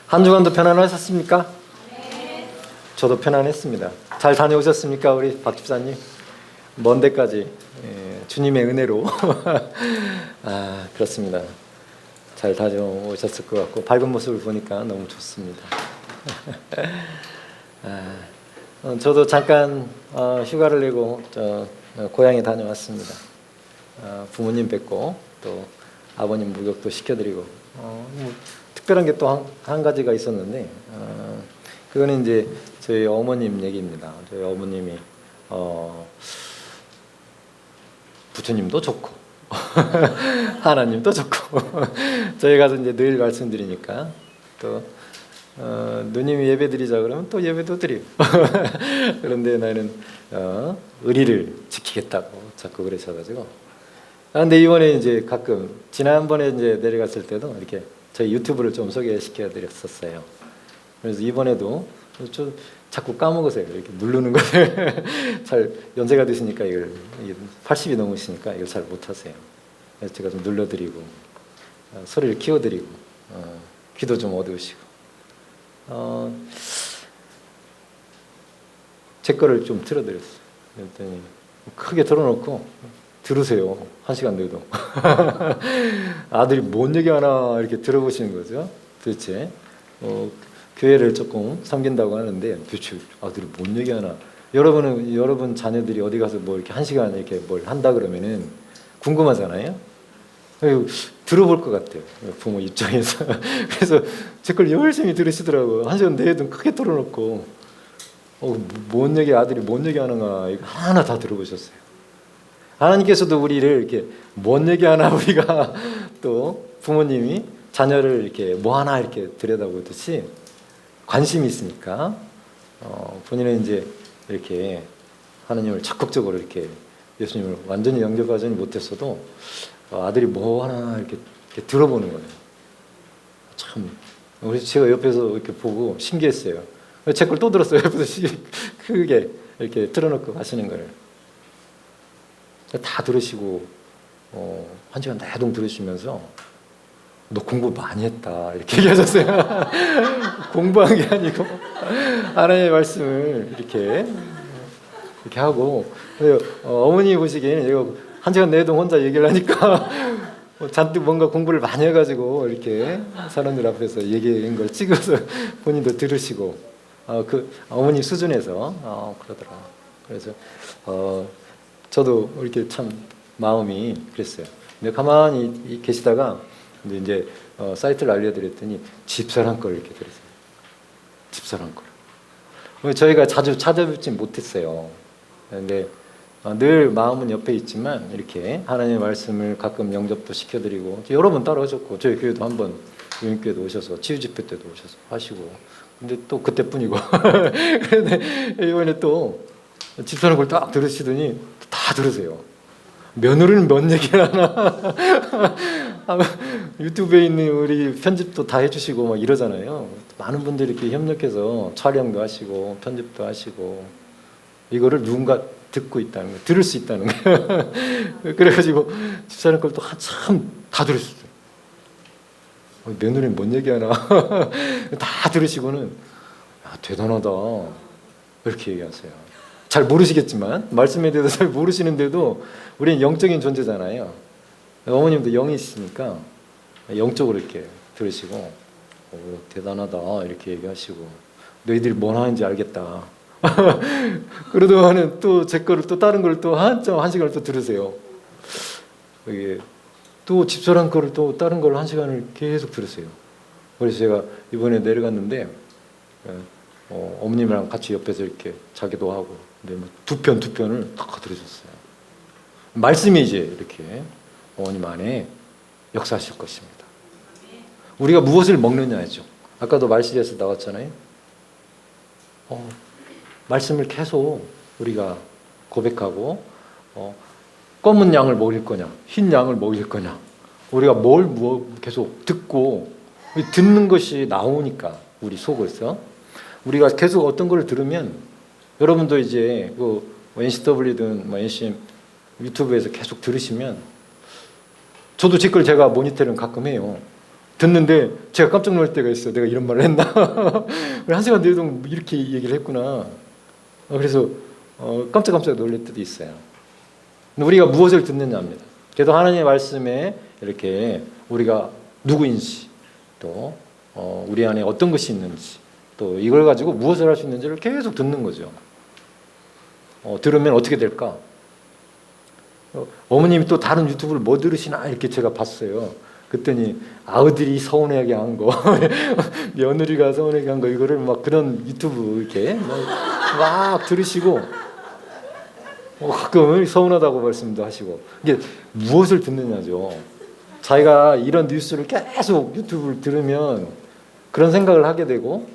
한 주간도 편안하셨습니까? 네. 저도 편안했습니다. 잘 다녀오셨습니까, 우리 박 집사님? 먼 데까지 주님의 은혜로 그렇습니다. 잘 다녀오셨을 것 같고 밝은 모습을 보니까 너무 좋습니다. 저도 잠깐 휴가를 내고 고향에 다녀왔습니다. 부모님 뵙고 또 아버님 목욕도 시켜드리고 뭐 특별한 게 또 한 가지가 있었는데 그거는 이제 저희 어머님 얘기입니다. 저희 어머님이 부처님도 좋고 하나님도 좋고 저희 가서 이제 늘 말씀드리니까 또 누님이 예배 드리자 그러면 또 예배도 드리고 그런데 나는 의리를 지키겠다고 자꾸 그러셔가지고 근데 이번에 이제 가끔 지난번에 이제 내려갔을 때도 이렇게 저희 유튜브를 좀 소개시켜 드렸었어요. 그래서 이번에도 좀 자꾸 까먹으세요. 이렇게 누르는 것을 잘 연세가 드시니까 이걸 80이 넘으시니까 이걸 잘 못하세요. 그래서 제가 좀 눌러드리고 소리를 키워드리고 귀도 좀 어두우시고 제 거를 좀 틀어드렸어요. 그랬더니 크게 틀어놓고 들으세요. 1시간 내도 아들이 뭔 얘기하나 이렇게 들어보시는 거죠. 도대체 교회를 조금 섬긴다고 하는데 도대체 아들이 뭔 얘기하나. 여러분 자녀들이 어디 가서 뭐 이렇게 1시간 이렇게 뭘 한다 그러면은 궁금하잖아요. 들어볼 것 같아요. 부모 입장에서. 그래서 제 걸 열심히 들으시더라고요. 1시간 내도 크게 틀어놓고 뭔 얘기 아들이 뭔 얘기하는가 이거 하나 다 들어보셨어요. 하나님께서도 우리를 이렇게 뭔 얘기하나 우리가 또 부모님이 자녀를 이렇게 뭐 하나 이렇게 들여다보듯이 관심이 있으니까 본인은 이제 이렇게 하나님을 적극적으로 이렇게 예수님을 완전히 영접하지 못했어도 아들이 뭐 하나 이렇게 들어보는 거예요. 참 우리 제가 옆에서 이렇게 보고 신기했어요. 제 걸 또 들었어요. 옆에서 크게 이렇게 틀어놓고 하시는 거를. 다 들으시고 1시간 내동 들으시면서 너 공부 많이 했다 이렇게 얘기하셨어요. 공부한 게 아니고 하나님의 말씀을 이렇게 하고 어머니 보시기에는 제가 1시간 내동 혼자 얘기를 하니까 잔뜩 뭔가 공부를 많이 해가지고 이렇게 사람들 앞에서 얘기한 걸 찍어서 본인도 들으시고 그 어머니 수준에서 그러더라. 그래서 저도 이렇게 참 마음이 그랬어요. 근데 가만히 계시다가 이제 사이트를 알려드렸더니 집사람 걸 이렇게 들었어요. 집사람 걸. 저희가 자주 찾아뵙지 못했어요. 근데 늘 마음은 옆에 있지만 이렇게 하나님의 말씀을 가끔 영접도 시켜드리고 여러 번 따라오셨고 저희 교회도 한번 유인교회도 오셔서 치유집회 때도 오셔서 하시고 근데 또 그때뿐이고 그런데 이번에 또 집사람 걸 딱 들으시더니 다 들으세요. 며느리는 뭔 얘기를 하나 유튜브에 있는 우리 편집도 다 해주시고 막 이러잖아요. 많은 분들이 이렇게 협력해서 촬영도 하시고 편집도 하시고 이거를 누군가 듣고 있다는 거, 들을 수 있다는 거. 그래가지고 집사람 걸 또 한참 다 들으셨어요. 며느리는 뭔 얘기하나 다 들으시고는 대단하다 이렇게 얘기하세요. 잘 모르시겠지만 말씀에 대해서 잘 모르시는데도 우리는 영적인 존재잖아요. 어머님도 영이시니까 영적으로 이렇게 들으시고 대단하다 이렇게 얘기하시고 너희들이 뭘 하는지 알겠다. 그러더만은 또 제 거를 또 다른 걸 또 한 시간을 또 들으세요. 이게 또 집사람 거를 또 다른 걸 1시간을 계속 들으세요. 그래서 제가 이번에 내려갔는데 어머님이랑 같이 옆에서 이렇게 자기도 하고 근데 뭐 두 편을 다 들으셨어요. 말씀이 이제 이렇게 어머님 안에 역사하실 것입니다. 우리가 무엇을 먹느냐죠. 아까도 말씀에서 나왔잖아요. 말씀을 계속 우리가 고백하고 검은 양을 먹일 거냐 흰 양을 먹일 거냐 우리가 뭘 계속 듣고 듣는 것이 나오니까 우리 속에서 우리가 계속 어떤 걸 들으면 여러분도 이제 그 NCW든 뭐 NCM 유튜브에서 계속 들으시면 저도 제 걸 제가 모니터링 가끔 해요. 듣는데 제가 깜짝 놀랄 때가 있어요. 내가 이런 말을 했나? 한 시간 내동 이렇게 얘기를 했구나. 그래서 깜짝깜짝 놀랄 때도 있어요. 우리가 무엇을 듣느냐입니다. 그래도 하나님의 말씀에 이렇게 우리가 누구인지 또 우리 안에 어떤 것이 있는지 또 이걸 가지고 무엇을 할 수 있는지를 계속 듣는 거죠. 들으면 어떻게 될까? 어머님이 또 다른 유튜브를 뭐 들으시나 이렇게 제가 봤어요. 그랬더니 아들이 서운하게 한 거, 며느리가 서운하게 한 거 이거를 막 그런 유튜브 이렇게 막 들으시고 가끔 서운하다고 말씀도 하시고 이게 무엇을 듣느냐죠. 자기가 이런 뉴스를 계속 유튜브를 들으면 그런 생각을 하게 되고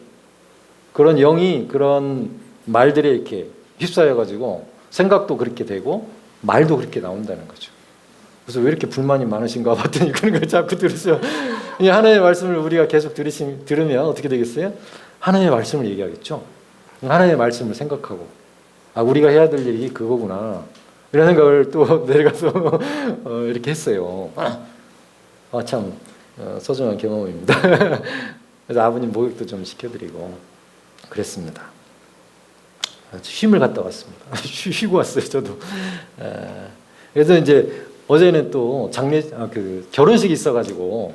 그런 영이 그런 말들에 이렇게 휩싸여 가지고 생각도 그렇게 되고 말도 그렇게 나온다는 거죠. 그래서 왜 이렇게 불만이 많으신가 봤더니 그런 걸 자꾸 들으세요. 하나님의 말씀을 우리가 계속 들으면 어떻게 되겠어요? 하나님의 말씀을 얘기하겠죠. 하나님의 말씀을 생각하고 우리가 해야 될 일이 그거구나 이런 생각을 또 내려가서 이렇게 했어요. 참 소중한 경험입니다. 그래서 아버님 목욕도 좀 시켜드리고 그랬습니다. 쉼을 갔다 왔습니다. 쉬고 왔어요, 저도. 그래서 이제 어제는 또 그 결혼식이 있어가지고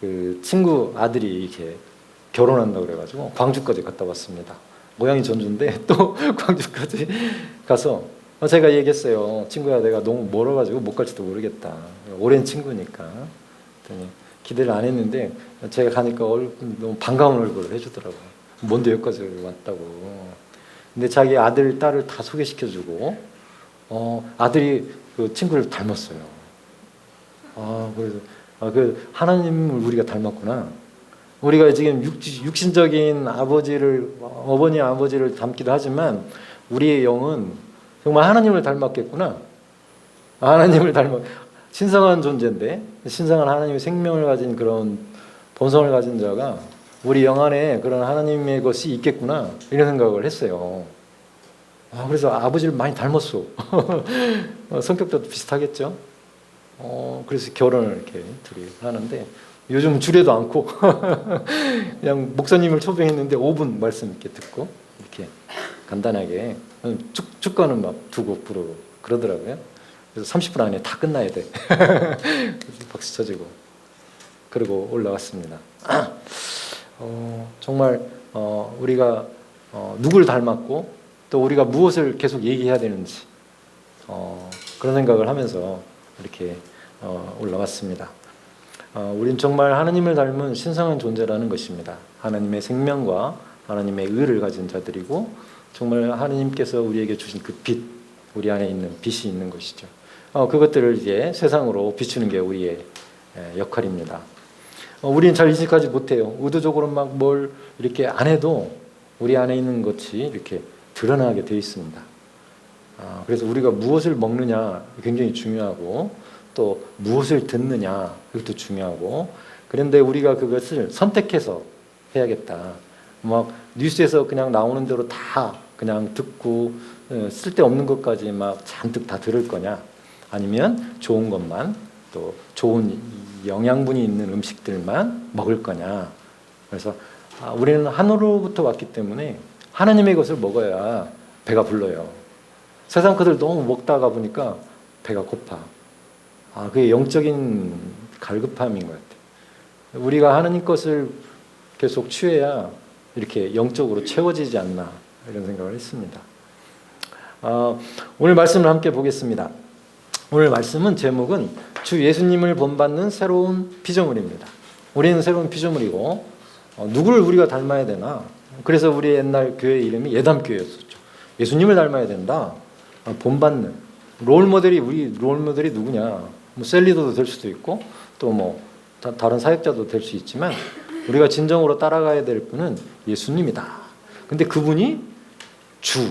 그 친구 아들이 이렇게 결혼한다고 그래가지고 광주까지 갔다 왔습니다. 고향이 전주인데 또 광주까지 가서 제가 얘기했어요. 친구야, 내가 너무 멀어가지고 못 갈지도 모르겠다. 오랜 친구니까. 그랬더니 기대를 안 했는데 제가 가니까 너무 반가운 얼굴을 해주더라고요. 뭔데 여기까지 왔다고. 근데 자기 아들, 딸을 다 소개시켜주고 아들이 그 친구를 닮았어요. 그래서 그 하나님을 우리가 닮았구나. 우리가 지금 육신적인 어머니 아버지를 닮기도 하지만 우리의 영은 정말 하나님을 닮았겠구나. 하나님을 신성한 존재인데 신성한 하나님의 생명을 가진 그런 본성을 가진 자가 우리 영 안에 그런 하나님의 것이 있겠구나 이런 생각을 했어요. 그래서 아버지를 많이 닮았어. 성격도 비슷하겠죠. 그래서 결혼을 이렇게 둘이 하는데 요즘 주례도 않고 그냥 목사님을 초빙했는데 5분 말씀 이렇게 듣고 이렇게 간단하게 축가는 막 두고 부르고 그러더라고요. 그래서 30분 안에 다 끝나야 돼. 박수 쳐주고 그리고 올라왔습니다. 정말 우리가 누굴 닮았고 또 우리가 무엇을 계속 얘기해야 되는지 그런 생각을 하면서 이렇게 올라왔습니다. 우린 정말 하나님을 닮은 신성한 존재라는 것입니다. 하나님의 생명과 하나님의 의를 가진 자들이고 정말 하나님께서 우리에게 주신 그 빛, 우리 안에 있는 빛이 있는 것이죠. 그것들을 이제 세상으로 비추는 게 우리의 역할입니다. 우리는 잘 인식하지 못해요. 의도적으로 막 뭘 이렇게 안 해도 우리 안에 있는 것이 이렇게 드러나게 되어 있습니다. 그래서 우리가 무엇을 먹느냐 굉장히 중요하고 또 무엇을 듣느냐 이것도 중요하고 그런데 우리가 그것을 선택해서 해야겠다. 막 뉴스에서 그냥 나오는 대로 다 그냥 듣고 쓸데없는 것까지 막 잔뜩 다 들을 거냐 아니면 좋은 것만 또 좋은 영양분이 있는 음식들만 먹을 거냐. 그래서 우리는 하늘로부터 왔기 때문에 하나님의 것을 먹어야 배가 불러요. 세상 것을 너무 먹다가 보니까 배가 고파. 그게 영적인 갈급함인 것 같아요. 우리가 하나님 것을 계속 취해야 이렇게 영적으로 채워지지 않나 이런 생각을 했습니다. 오늘 말씀을 함께 보겠습니다. 오늘 말씀은 제목은 주 예수님을 본받는 새로운 피조물입니다. 우리는 새로운 피조물이고 누구를 우리가 닮아야 되나? 그래서 우리 옛날 교회 이름이 예담교회였었죠. 예수님을 닮아야 된다. 본받는 우리 롤모델이 누구냐? 뭐 셀리더도 될 수도 있고 또 뭐 다른 사역자도 될 수 있지만 우리가 진정으로 따라가야 될 분은 예수님이다. 근데 그분이 주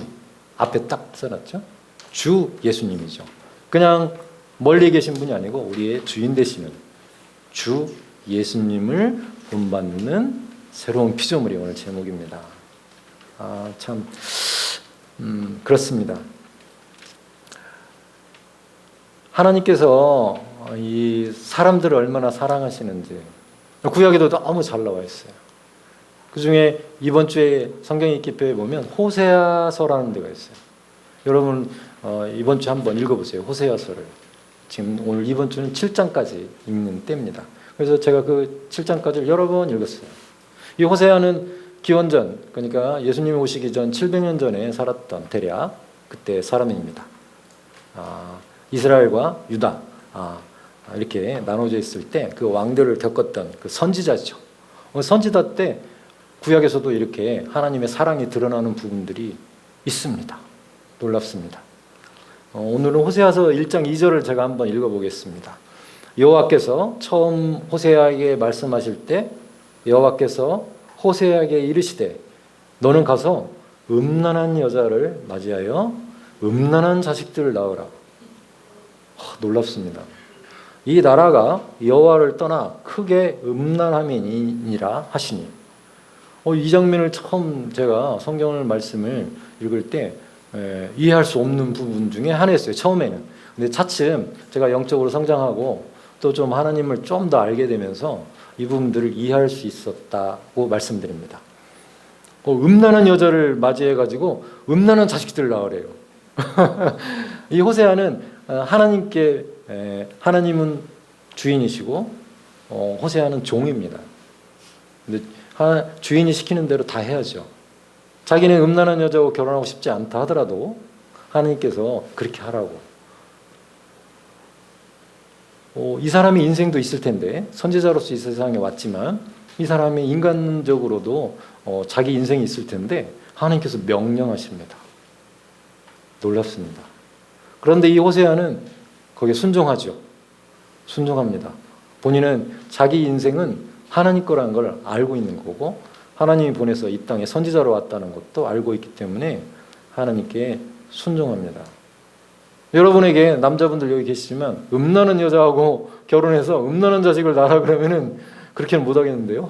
앞에 딱 써놨죠. 주 예수님이죠. 그냥 멀리 계신 분이 아니고 우리의 주인 되시는 주 예수님을 본받는 새로운 피조물이 오늘 제목입니다. 참 그렇습니다. 하나님께서 이 사람들을 얼마나 사랑하시는지 구약에도 너무 잘 나와 있어요. 그 중에 이번 주에 성경 읽기표에 보면 호세아서라는 데가 있어요. 여러분 이번 주 한번 읽어보세요. 호세아서를. 지금 오늘 이번 주는 7장까지 읽는 때입니다. 그래서 제가 그 7장까지를 여러 번 읽었어요. 이 호세아는 기원전, 그러니까 예수님이 오시기 전 700년 전에 살았던 대략 그때 사람입니다. 이스라엘과 유다 이렇게 나눠져 있을 때 그 왕들을 겪었던 그 선지자죠. 선지자 때 구약에서도 이렇게 하나님의 사랑이 드러나는 부분들이 있습니다. 놀랍습니다. 오늘은 호세아서 1장 2절을 제가 한번 읽어보겠습니다. 여호와께서 처음 호세아에게 말씀하실 때 여호와께서 호세아에게 이르시되 너는 가서 음란한 여자를 맞이하여 음란한 자식들을 낳으라. 놀랍습니다. 이 나라가 여호와를 떠나 크게 음란함이니라 하시니. 이 장면을 처음 제가 성경을 말씀을 읽을 때 이해할 수 없는 부분 중에 하나였어요. 처음에는. 근데 차츰 제가 영적으로 성장하고 또 좀 하나님을 좀 더 알게 되면서 이 부분들을 이해할 수 있었다고 말씀드립니다. 음란한 여자를 맞이해가지고 음란한 자식들을 낳으래요. 이 호세아는 하나님은 주인이시고 호세아는 종입니다. 근데 주인이 시키는 대로 다 해야죠. 자기는 음란한 여자하고 결혼하고 싶지 않다 하더라도 하나님께서 그렇게 하라고. 이 사람의 인생도 있을 텐데 선지자로서 이 세상에 왔지만 이 사람이 인간적으로도 자기 인생이 있을 텐데 하나님께서 명령하십니다. 놀랍습니다. 그런데 이 호세아는 거기에 순종하죠. 순종합니다. 본인은 자기 인생은 하나님 거라는 걸 알고 있는 거고 하나님이 보내서 이 땅에 선지자로 왔다는 것도 알고 있기 때문에 하나님께 순종합니다. 여러분에게 남자분들 여기 계시지만 음란한 여자하고 결혼해서 음란한 자식을 낳으라 그러면은 그렇게는 못 하겠는데요.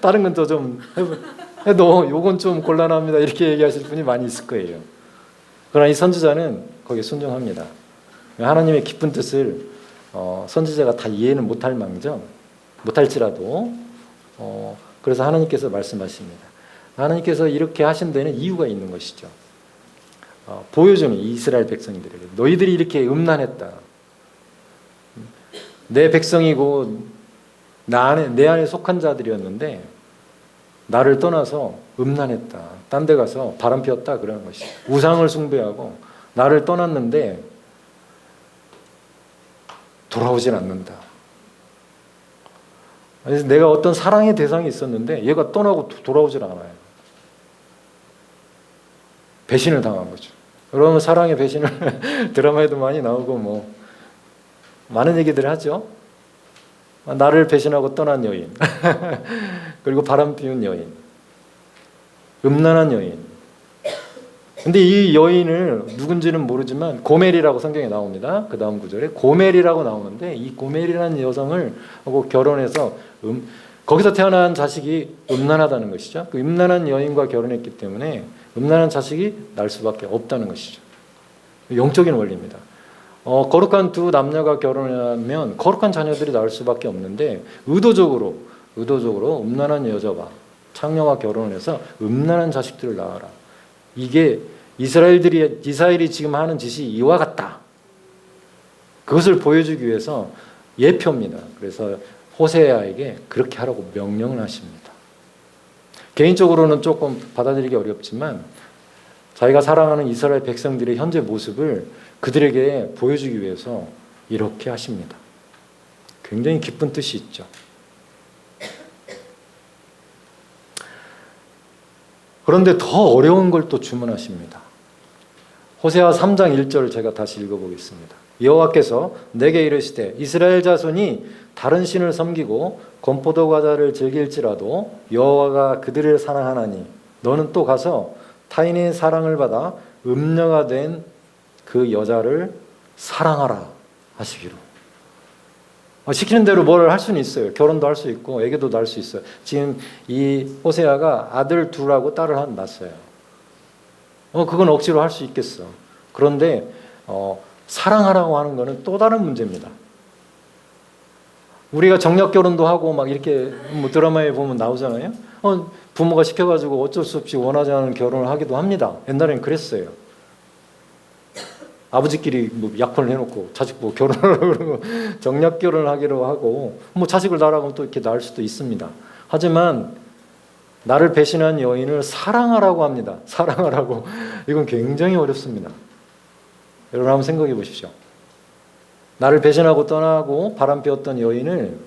다른 건 또 좀 해도 요건 좀 곤란합니다. 이렇게 얘기하실 분이 많이 있을 거예요. 그러나 이 선지자는 거기에 순종합니다. 하나님의 깊은 뜻을 선지자가 다 이해는 못할 망정, 못할지라도 그래서 하나님께서 말씀하십니다. 하나님께서 이렇게 하신 데는 이유가 있는 것이죠. 보여주는 이스라엘 백성들에게 너희들이 이렇게 음란했다. 내 백성이고 내 안에 속한 자들이었는데 나를 떠나서 음란했다. 딴 데 가서 바람 피웠다. 그러는 것이죠. 우상을 숭배하고 나를 떠났는데 돌아오진 않는다. 그래서 내가 어떤 사랑의 대상이 있었는데 얘가 떠나고 돌아오질 않아요. 배신을 당한 거죠. 여러분 사랑의 배신을 드라마에도 많이 나오고 많은 얘기들을 하죠. 나를 배신하고 떠난 여인 그리고 바람 피운 여인, 음란한 여인. 근데 이 여인을 누군지는 모르지만 고멜이라고 성경에 나옵니다. 그 다음 구절에 고멜이라고 나오는데 이 고멜이라는 여성을 하고 결혼해서 거기서 태어난 자식이 음란하다는 것이죠. 그 음란한 여인과 결혼했기 때문에 음란한 자식이 날 수밖에 없다는 것이죠. 영적인 원리입니다. 거룩한 두 남녀가 결혼하면 거룩한 자녀들이 나올 수밖에 없는데 의도적으로 음란한 여자와 창녀와 결혼을 해서 음란한 자식들을 낳아라. 이게 이스라엘이 지금 하는 짓이 이와 같다. 그것을 보여주기 위해서 예표입니다. 그래서 호세아에게 그렇게 하라고 명령을 하십니다. 개인적으로는 조금 받아들이기 어렵지만 자기가 사랑하는 이스라엘 백성들의 현재 모습을 그들에게 보여주기 위해서 이렇게 하십니다. 굉장히 기쁜 뜻이 있죠. 그런데 더 어려운 걸 또 주문하십니다. 호세아 3장 1절 제가 다시 읽어보겠습니다. 여호와께서 내게 이르시되 이스라엘 자손이 다른 신을 섬기고 건포도 과자를 즐길지라도 여호와가 그들을 사랑하나니 너는 또 가서 타인의 사랑을 받아 음녀가 된 그 여자를 사랑하라 하시기로. 시키는 대로 뭘 할 수는 있어요. 결혼도 할 수 있고 애교도 낳을 수 있어요. 지금 이 호세아가 아들 둘하고 딸을 낳았어요. 그건 억지로 할 수 있겠어. 그런데 사랑하라고 하는 것은 또 다른 문제입니다. 우리가 정략 결혼도 하고 막 이렇게 뭐 드라마에 보면 나오잖아요. 부모가 시켜가지고 어쩔 수 없이 원하지 않은 결혼을 하기도 합니다. 옛날에는 그랬어요. 아버지끼리 뭐 약혼을 해놓고 자식 뭐 결혼을 그러고 정략 결혼을 하기로 하고 뭐 자식을 낳으라고 또 이렇게 낳을 수도 있습니다. 하지만 나를 배신한 여인을 사랑하라고 합니다. 사랑하라고. 이건 굉장히 어렵습니다. 여러분 한번 생각해 보십시오. 나를 배신하고 떠나고 바람피웠던 여인을,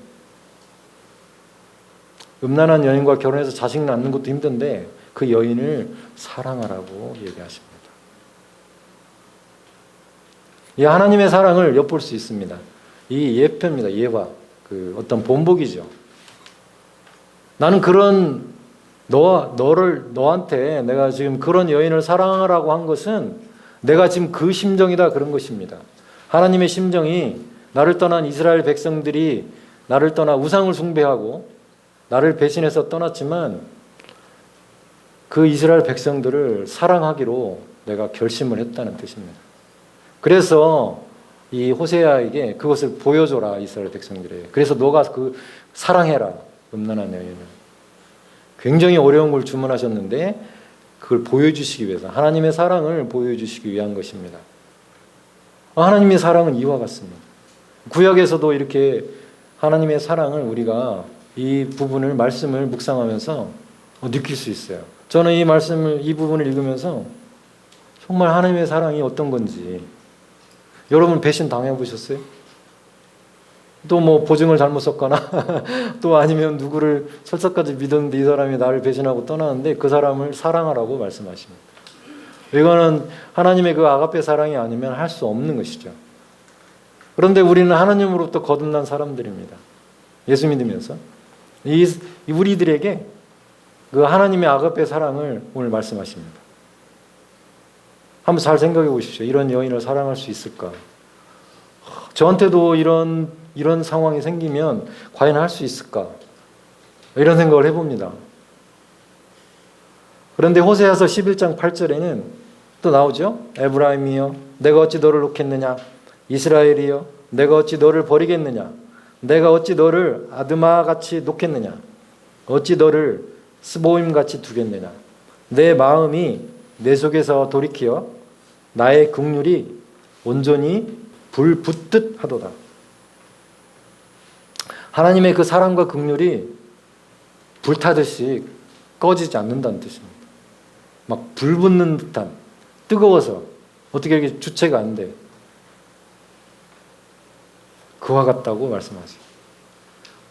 음란한 여인과 결혼해서 자식 낳는 것도 힘든데 그 여인을 사랑하라고 얘기하십니다. 이 하나님의 사랑을 엿볼 수 있습니다. 이 예표입니다. 예화. 그 어떤 본보기죠. 나는 그런 너한테 내가 지금 그런 여인을 사랑하라고 한 것은 내가 지금 그 심정이다, 그런 것입니다. 하나님의 심정이 나를 떠난 이스라엘 백성들이 나를 떠나 우상을 숭배하고 나를 배신해서 떠났지만 그 이스라엘 백성들을 사랑하기로 내가 결심을 했다는 뜻입니다. 그래서 이 호세아에게 그것을 보여줘라, 이스라엘 백성들에게. 그래서 너가 그 사랑해라, 음란한 여인을. 굉장히 어려운 걸 주문하셨는데 그걸 보여주시기 위해서, 하나님의 사랑을 보여주시기 위한 것입니다. 하나님의 사랑은 이와 같습니다. 구약에서도 이렇게 하나님의 사랑을 우리가 이 부분을, 말씀을 묵상하면서 느낄 수 있어요. 저는 이 부분을 읽으면서 정말 하나님의 사랑이 어떤 건지. 여러분 배신 당해보셨어요? 또 뭐 보증을 잘못 썼거나 또 아니면 누구를 철석까지 믿었는데 이 사람이 나를 배신하고 떠나는데 그 사람을 사랑하라고 말씀하십니다. 이거는 하나님의 그 아가페 사랑이 아니면 할 수 없는 것이죠. 그런데 우리는 하나님으로부터 거듭난 사람들입니다. 예수 믿으면서 우리들에게 그 하나님의 아가페 사랑을 오늘 말씀하십니다. 한번 잘 생각해 보십시오. 이런 여인을 사랑할 수 있을까? 저한테도 이런 상황이 생기면 과연 할 수 있을까? 이런 생각을 해봅니다. 그런데 호세아서 11장 8절에는 또 나오죠. 에브라임이여 내가 어찌 너를 놓겠느냐? 이스라엘이여 내가 어찌 너를 버리겠느냐? 내가 어찌 너를 아드마같이 놓겠느냐? 어찌 너를 스보임같이 두겠느냐? 내 마음이 내 속에서 돌이키어 나의 긍휼이 온전히 불 붙듯 하도다. 하나님의 그 사랑과 긍휼이 불타듯이 꺼지지 않는다는 뜻입니다. 막 불 붙는 듯한, 뜨거워서 어떻게 이렇게 주체가 안 돼. 그와 같다고 말씀하세요.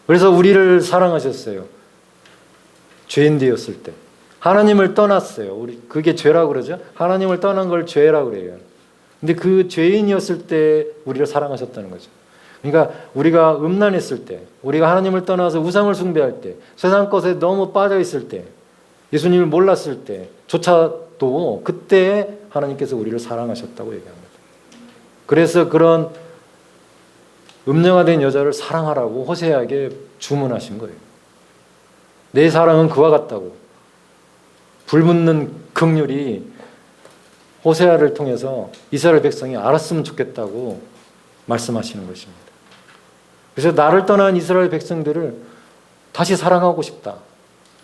그래서 우리를 사랑하셨어요. 죄인 되었을 때. 하나님을 떠났어요. 그게 죄라고 그러죠. 하나님을 떠난 걸 죄라고 그래요. 근데 그 죄인이었을 때 우리를 사랑하셨다는 거죠. 그러니까 우리가 음란했을 때, 우리가 하나님을 떠나서 우상을 숭배할 때, 세상 것에 너무 빠져 있을 때, 예수님을 몰랐을 때조차도 그때 하나님께서 우리를 사랑하셨다고 얘기합니다. 그래서 그런 음녀가 된 여자를 사랑하라고 호세아에게 주문하신 거예요. 내 사랑은 그와 같다고. 불붙는 긍휼이 호세아를 통해서 이스라엘 백성이 알았으면 좋겠다고 말씀하시는 것입니다. 그래서 나를 떠난 이스라엘 백성들을 다시 사랑하고 싶다.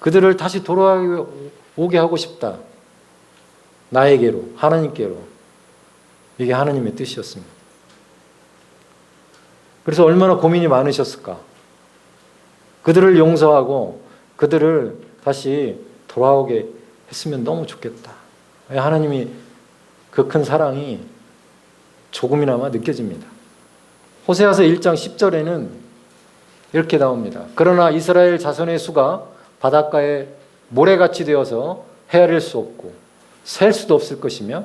그들을 다시 돌아오게 하고 싶다. 나에게로, 하나님께로. 이게 하나님의 뜻이었습니다. 그래서 얼마나 고민이 많으셨을까. 그들을 용서하고 그들을 다시 돌아오게 했으면 너무 좋겠다. 하나님이 그 큰 사랑이 조금이나마 느껴집니다. 호세아서 1장 10절에는 이렇게 나옵니다. 그러나 이스라엘 자손의 수가 바닷가에 모래같이 되어서 헤아릴 수 없고 셀 수도 없을 것이며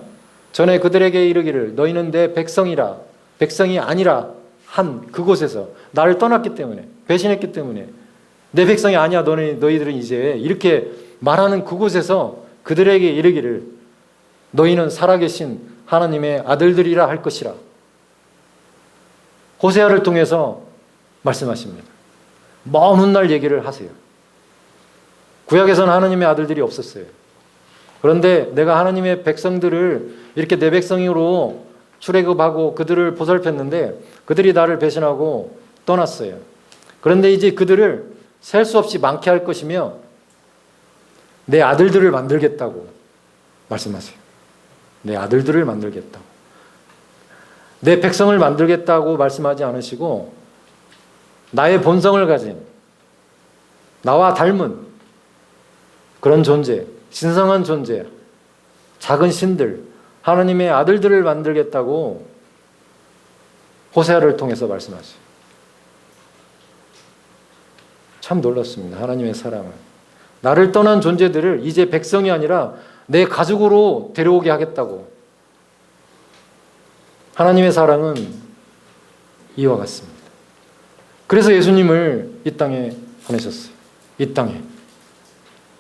전에 그들에게 이르기를 너희는 내 백성이라 백성이 아니라 한 그곳에서 나를 떠났기 때문에 배신했기 때문에 내 백성이 아니야 너희들은 이제 이렇게 말하는 그곳에서 그들에게 이르기를 너희는 살아계신 하나님의 아들들이라 할 것이라. 호세아를 통해서 말씀하십니다. 먼 훗날 얘기를 하세요. 구약에서는 하나님의 아들들이 없었어요. 그런데 내가 하나님의 백성들을 이렇게 내 백성으로 출애굽하고 그들을 보살폈는데 그들이 나를 배신하고 떠났어요. 그런데 이제 그들을 셀 수 없이 많게 할 것이며 내 아들들을 만들겠다고 말씀하세요. 내 아들들을 만들겠다고. 내 백성을 만들겠다고 말씀하지 않으시고 나의 본성을 가진 나와 닮은 그런 존재, 신성한 존재, 작은 신들, 하나님의 아들들을 만들겠다고 호세아를 통해서 말씀하세요. 참 놀랐습니다. 하나님의 사랑은. 나를 떠난 존재들을 이제 백성이 아니라 내 가족으로 데려오게 하겠다고. 하나님의 사랑은 이와 같습니다. 그래서 예수님을 이 땅에 보내셨어요. 이 땅에.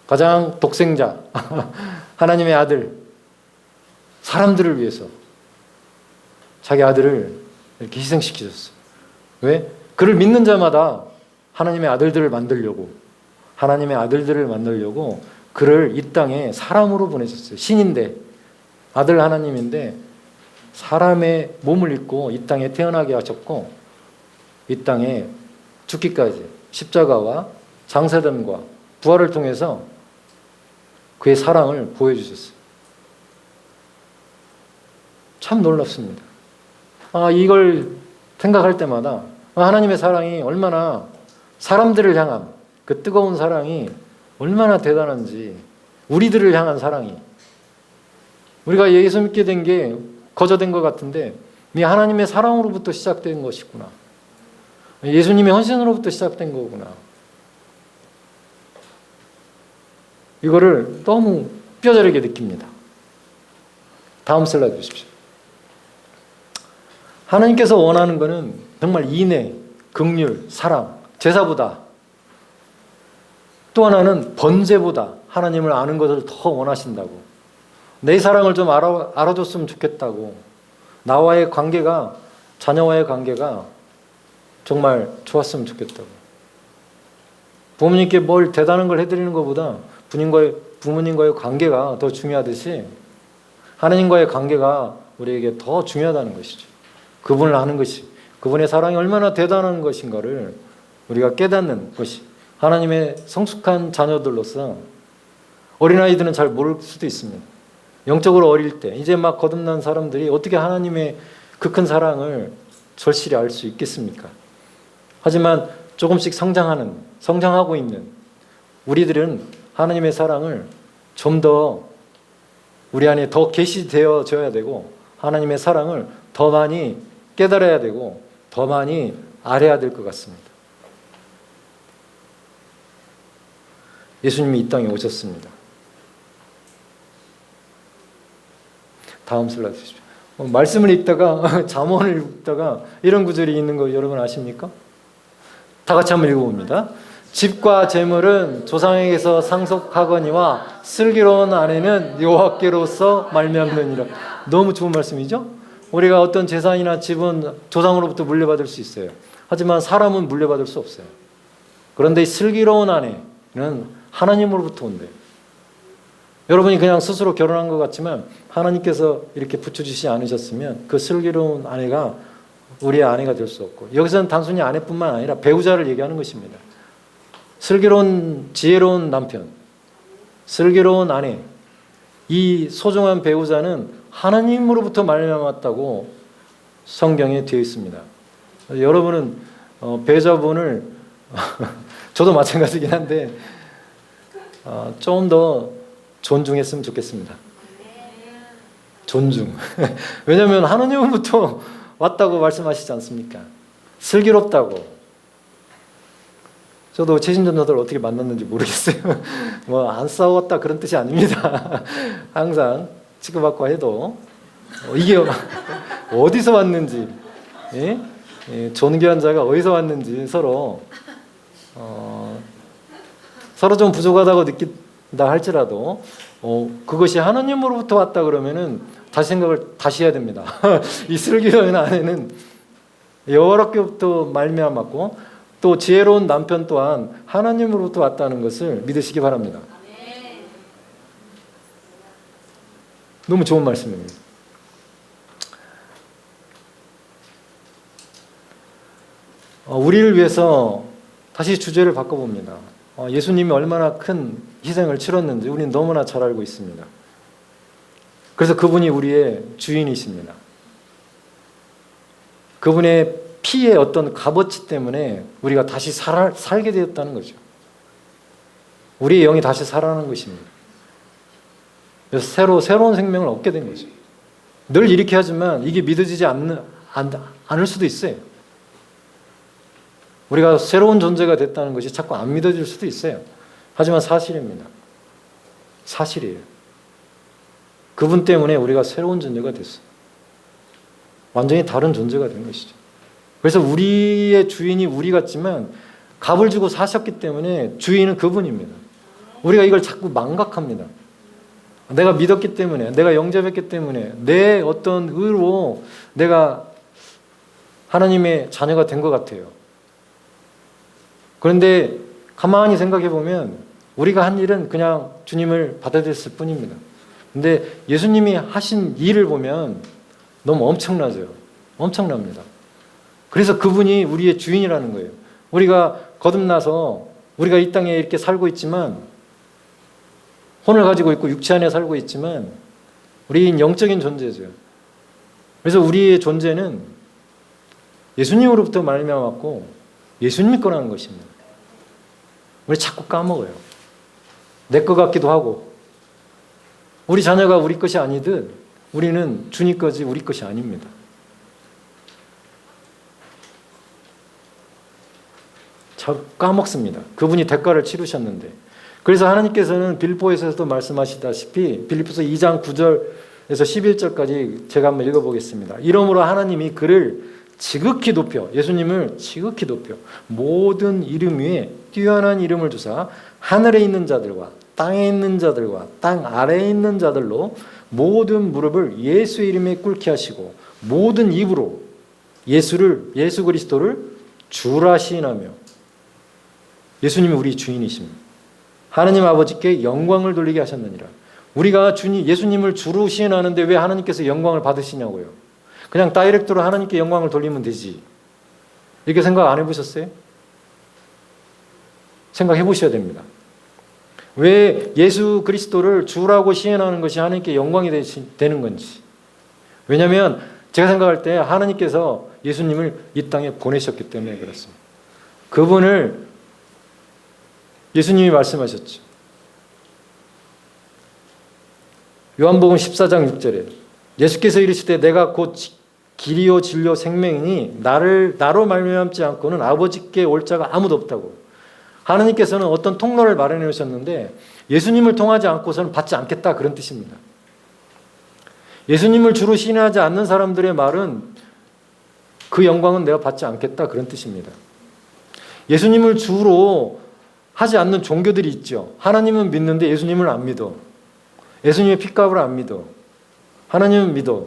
가장 독생자, 하나님의 아들, 사람들을 위해서 자기 아들을 이렇게 희생시키셨어요. 왜? 그를 믿는 자마다 하나님의 아들들을 만들려고, 하나님의 아들들을 만들려고 그를 이 땅에 사람으로 보내셨어요. 신인데, 아들 하나님인데 사람의 몸을 입고 이 땅에 태어나게 하셨고, 이 땅에 죽기까지 십자가와 장사됨과 부활을 통해서 그의 사랑을 보여주셨어요. 참 놀랍습니다. 이걸 생각할 때마다 하나님의 사랑이 얼마나, 사람들을 향한 그 뜨거운 사랑이 얼마나 대단한지, 우리들을 향한 사랑이, 우리가 예수 믿게 된 게 거저된 것 같은데 이 하나님의 사랑으로부터 시작된 것이구나. 예수님의 헌신으로부터 시작된 거구나. 이거를 너무 뼈저리게 느낍니다. 다음 슬라이드 보십시오. 하나님께서 원하는 것은 정말 인애, 긍휼, 사랑, 제사보다, 또 하나는 번제보다 하나님을 아는 것을 더 원하신다고. 내 사랑을 좀 알아줬으면 좋겠다고. 나와의 관계가, 자녀와의 관계가 정말 좋았으면 좋겠다고. 부모님께 뭘 대단한 걸 해드리는 것보다 부모님과의 관계가 더 중요하듯이 하나님과의 관계가 우리에게 더 중요하다는 것이죠. 그분을 아는 것이, 그분의 사랑이 얼마나 대단한 것인가를 우리가 깨닫는 것이, 하나님의 성숙한 자녀들로서, 어린아이들은 잘 모를 수도 있습니다. 영적으로 어릴 때 이제 막 거듭난 사람들이 어떻게 하나님의 그 큰 사랑을 절실히 알 수 있겠습니까? 하지만 조금씩 성장하고 있는 우리들은 하나님의 사랑을 좀 더 우리 안에 더 계시되어져야 되고, 하나님의 사랑을 더 많이 깨달아야 되고, 더 많이 알아야 될 것 같습니다. 예수님이 이 땅에 오셨습니다. 다음 슬라이드 주십시오. 말씀을 읽다가 잠언을 읽다가 이런 구절이 있는 거 여러분 아십니까? 다 같이 한번 읽어봅니다. 집과 재물은 조상에게서 상속하거니와 슬기로운 아내는 여호와께로서 말미암느니라. 너무 좋은 말씀이죠? 우리가 어떤 재산이나 집은 조상으로부터 물려받을 수 있어요. 하지만 사람은 물려받을 수 없어요. 그런데 이 슬기로운 아내는 하나님으로부터 온대요. 여러분이 그냥 스스로 결혼한 것 같지만 하나님께서 이렇게 붙여주시지 않으셨으면 그 슬기로운 아내가 우리의 아내가 될 수 없고, 여기서는 단순히 아내뿐만 아니라 배우자를 얘기하는 것입니다. 슬기로운 지혜로운 남편, 슬기로운 아내, 이 소중한 배우자는 하나님으로부터 말미암았다고 성경에 되어 있습니다. 여러분은 배우자분을 저도 마찬가지긴 한데 좀 더 존중했으면 좋겠습니다. 존중. 왜냐하면 하나님으로부터 왔다고 말씀하시지 않습니까? 슬기롭다고. 저도 최신전도들 어떻게 만났는지 모르겠어요. 뭐 안 싸웠다 그런 뜻이 아닙니다. 항상 치고받고 해도 이게 어디서 왔는지, 존귀한 자가 어디서 왔는지 서로 좀 부족하다고 느낀다 할지라도 그것이 하나님으로부터 왔다 그러면은 다시 생각을 다시 해야 됩니다. 이 슬기로운 아내는 여호와께로부터 말미암았고, 또 지혜로운 남편 또한 하나님으로부터 왔다는 것을 믿으시기 바랍니다. 너무 좋은 말씀입니다. 우리를 위해서 다시 주제를 바꿔봅니다. 예수님이 얼마나 큰 희생을 치렀는지 우리는 너무나 잘 알고 있습니다. 그래서 그분이 우리의 주인이십니다. 그분의 피의 어떤 값어치 때문에 우리가 다시 살게 되었다는 거죠. 우리의 영이 다시 살아나는 것입니다. 그래서 새로운 생명을 얻게 된 거죠. 늘 이렇게 하지만 이게 믿어지지 않을 수도 있어요. 우리가 새로운 존재가 됐다는 것이 자꾸 안 믿어질 수도 있어요. 하지만 사실입니다. 사실이에요. 그분 때문에 우리가 새로운 존재가 됐어요. 완전히 다른 존재가 된 것이죠. 그래서 우리의 주인이 우리 같지만 값을 주고 사셨기 때문에 주인은 그분입니다. 우리가 이걸 자꾸 망각합니다. 내가 믿었기 때문에, 내가 영접했기 때문에, 내 어떤 의로 내가 하나님의 자녀가 된 것 같아요. 그런데 가만히 생각해 보면 우리가 한 일은 그냥 주님을 받아들였을 뿐입니다. 근데 예수님이 하신 일을 보면 너무 엄청나죠. 엄청납니다. 그래서 그분이 우리의 주인이라는 거예요. 우리가 거듭나서 우리가 이 땅에 이렇게 살고 있지만 혼을 가지고 있고 육체 안에 살고 있지만 우리는 영적인 존재죠. 그래서 우리의 존재는 예수님으로부터 말미암았고 예수님 거라는 것입니다. 우리 자꾸 까먹어요. 내 것 같기도 하고 우리 자녀가 우리 것이 아니듯 우리는 주님 거지 우리 것이 아닙니다. 자꾸 까먹습니다. 그분이 대가를 치르셨는데. 그래서 하나님께서는 빌립보에서도 말씀하시다시피 빌립보서 2장 9절에서 11절까지 제가 한번 읽어보겠습니다. 이러므로 하나님이 그를 지극히 높여, 예수님을 지극히 높여 모든 이름 위에 뛰어난 이름을 주사 하늘에 있는 자들과 땅에 있는 자들과 땅 아래에 있는 자들로 모든 무릎을 예수의 이름에 꿇게 하시고 모든 입으로 예수 그리스도를 주라 시인하며. 예수님이 우리 주인이십니다. 하나님 아버지께 영광을 돌리게 하셨느니라. 우리가 예수님을 주로 시인하는데 왜 하나님께서 영광을 받으시냐고요. 그냥 다이렉트로 하나님께 영광을 돌리면 되지. 이렇게 생각 안 해보셨어요? 생각해 보셔야 됩니다. 왜 예수 그리스도를 주라고 시인하는 것이 하나님께 영광이 되는 건지. 왜냐하면 제가 생각할 때 하나님께서 예수님을 이 땅에 보내셨기 때문에 그렇습니다. 그분을 예수님이 말씀하셨죠. 요한복음 14장 6절에 예수께서 이르시되 내가 곧 길이요 진리요 생명이니 나로 말미암지 않고는 아버지께 올 자가 아무도 없다고. 하나님께서는 어떤 통로를 마련해 놓으셨는데 예수님을 통하지 않고서는 받지 않겠다 그런 뜻입니다. 예수님을 주로 신뢰하지 않는 사람들의 말은 그 영광은 내가 받지 않겠다 그런 뜻입니다. 예수님을 주로 하지 않는 종교들이 있죠. 하나님은 믿는데 예수님을 안 믿어. 예수님의 핏값을 안 믿어. 하나님은 믿어.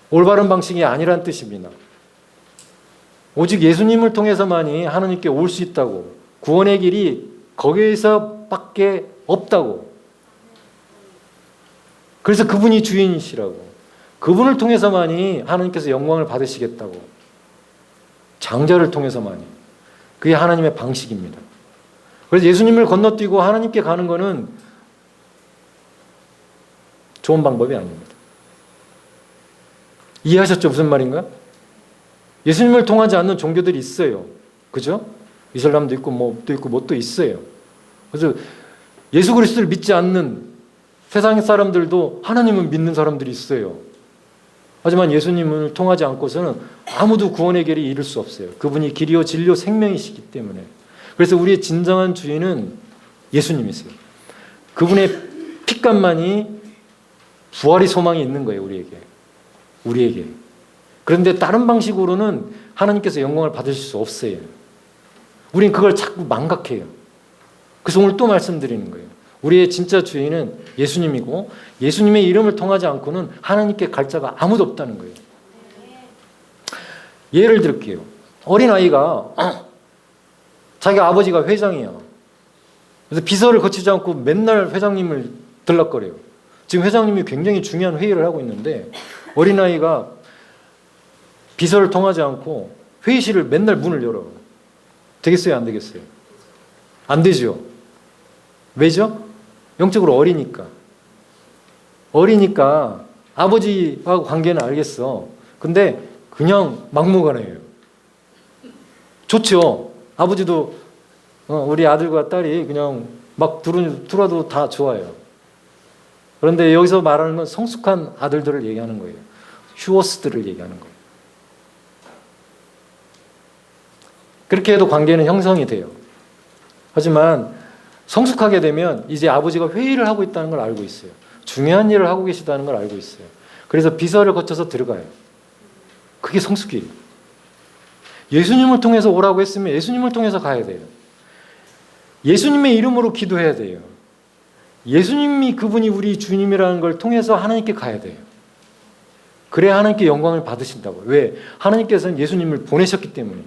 올바른 방식이 아니란 뜻입니다. 오직 예수님을 통해서만이 하나님께 올 수 있다고. 구원의 길이 거기에서밖에 없다고. 그래서 그분이 주인이시라고. 그분을 통해서만이 하나님께서 영광을 받으시겠다고. 장자를 통해서만이. 그게 하나님의 방식입니다. 그래서 예수님을 건너뛰고 하나님께 가는 것은 좋은 방법이 아닙니다. 이해하셨죠? 무슨 말인가? 예수님을 통하지 않는 종교들이 있어요. 그죠? 이슬람도 있고 뭐 또 있어요. 그래서 예수 그리스도를 믿지 않는 세상 사람들도 하나님을 믿는 사람들이 있어요. 하지만 예수님을 통하지 않고서는 아무도 구원의 길에 이를 수 없어요. 그분이 길이요 진리요 생명이시기 때문에. 그래서 우리의 진정한 주인은 예수님이세요. 그분의 핏값만이 부활의 소망이 있는 거예요. 우리에게. 그런데 다른 방식으로는 하나님께서 영광을 받으실 수 없어요. 우린 그걸 자꾸 망각해요. 그래서 오늘 또 말씀드리는 거예요. 우리의 진짜 주인은 예수님이고 예수님의 이름을 통하지 않고는 하나님께 갈 자가 아무도 없다는 거예요. 예를 들게요. 어린아이가 자기 아버지가 회장이야. 그래서 비서를 거치지 않고 맨날 회장님을 들락거려요. 지금 회장님이 굉장히 중요한 회의를 하고 있는데 어린아이가 비서를 통하지 않고 회의실을 맨날 문을 열어요. 되겠어요? 안 되겠어요? 안 되죠. 왜죠? 영적으로 어리니까. 어리니까 아버지하고 관계는 알겠어. 근데 그냥 막무가내예요. 좋죠. 아버지도 우리 아들과 딸이 그냥 막 들어도 다 좋아요. 그런데 여기서 말하는 건 성숙한 아들들을 얘기하는 거예요. 휴어스들을 얘기하는 거예요. 그렇게 해도 관계는 형성이 돼요. 하지만 성숙하게 되면 이제 아버지가 회의를 하고 있다는 걸 알고 있어요. 중요한 일을 하고 계시다는 걸 알고 있어요. 그래서 비서를 거쳐서 들어가요. 그게 성숙이에요. 예수님을 통해서 오라고 했으면 예수님을 통해서 가야 돼요. 예수님의 이름으로 기도해야 돼요. 예수님이 그분이 우리 주님이라는 걸 통해서 하나님께 가야 돼요. 그래야 하나님께 영광을 받으신다고요. 왜? 하나님께서는 예수님을 보내셨기 때문에.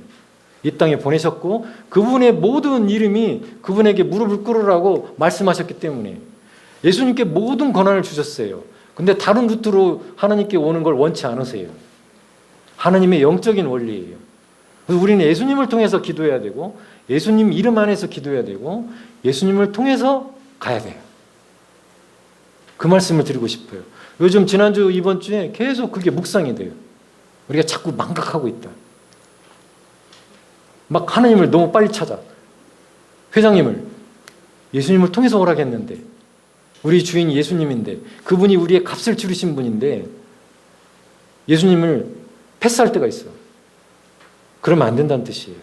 이 땅에 보내셨고 그분의 모든 이름이 그분에게 무릎을 꿇으라고 말씀하셨기 때문에 예수님께 모든 권한을 주셨어요. 근데 다른 루트로 하나님께 오는 걸 원치 않으세요. 하나님의 영적인 원리예요. 그래서 우리는 예수님을 통해서 기도해야 되고 예수님 이름 안에서 기도해야 되고 예수님을 통해서 가야 돼요. 그 말씀을 드리고 싶어요. 요즘 지난주 이번 주에 계속 그게 묵상이 돼요. 우리가 자꾸 망각하고 있다. 막 하나님을 너무 빨리 찾아. 회장님을 예수님을 통해서 오라겠는데 우리 주인이 예수님인데 그분이 우리의 값을 치르신 분인데 예수님을 패스할 때가 있어. 그러면 안 된다는 뜻이에요.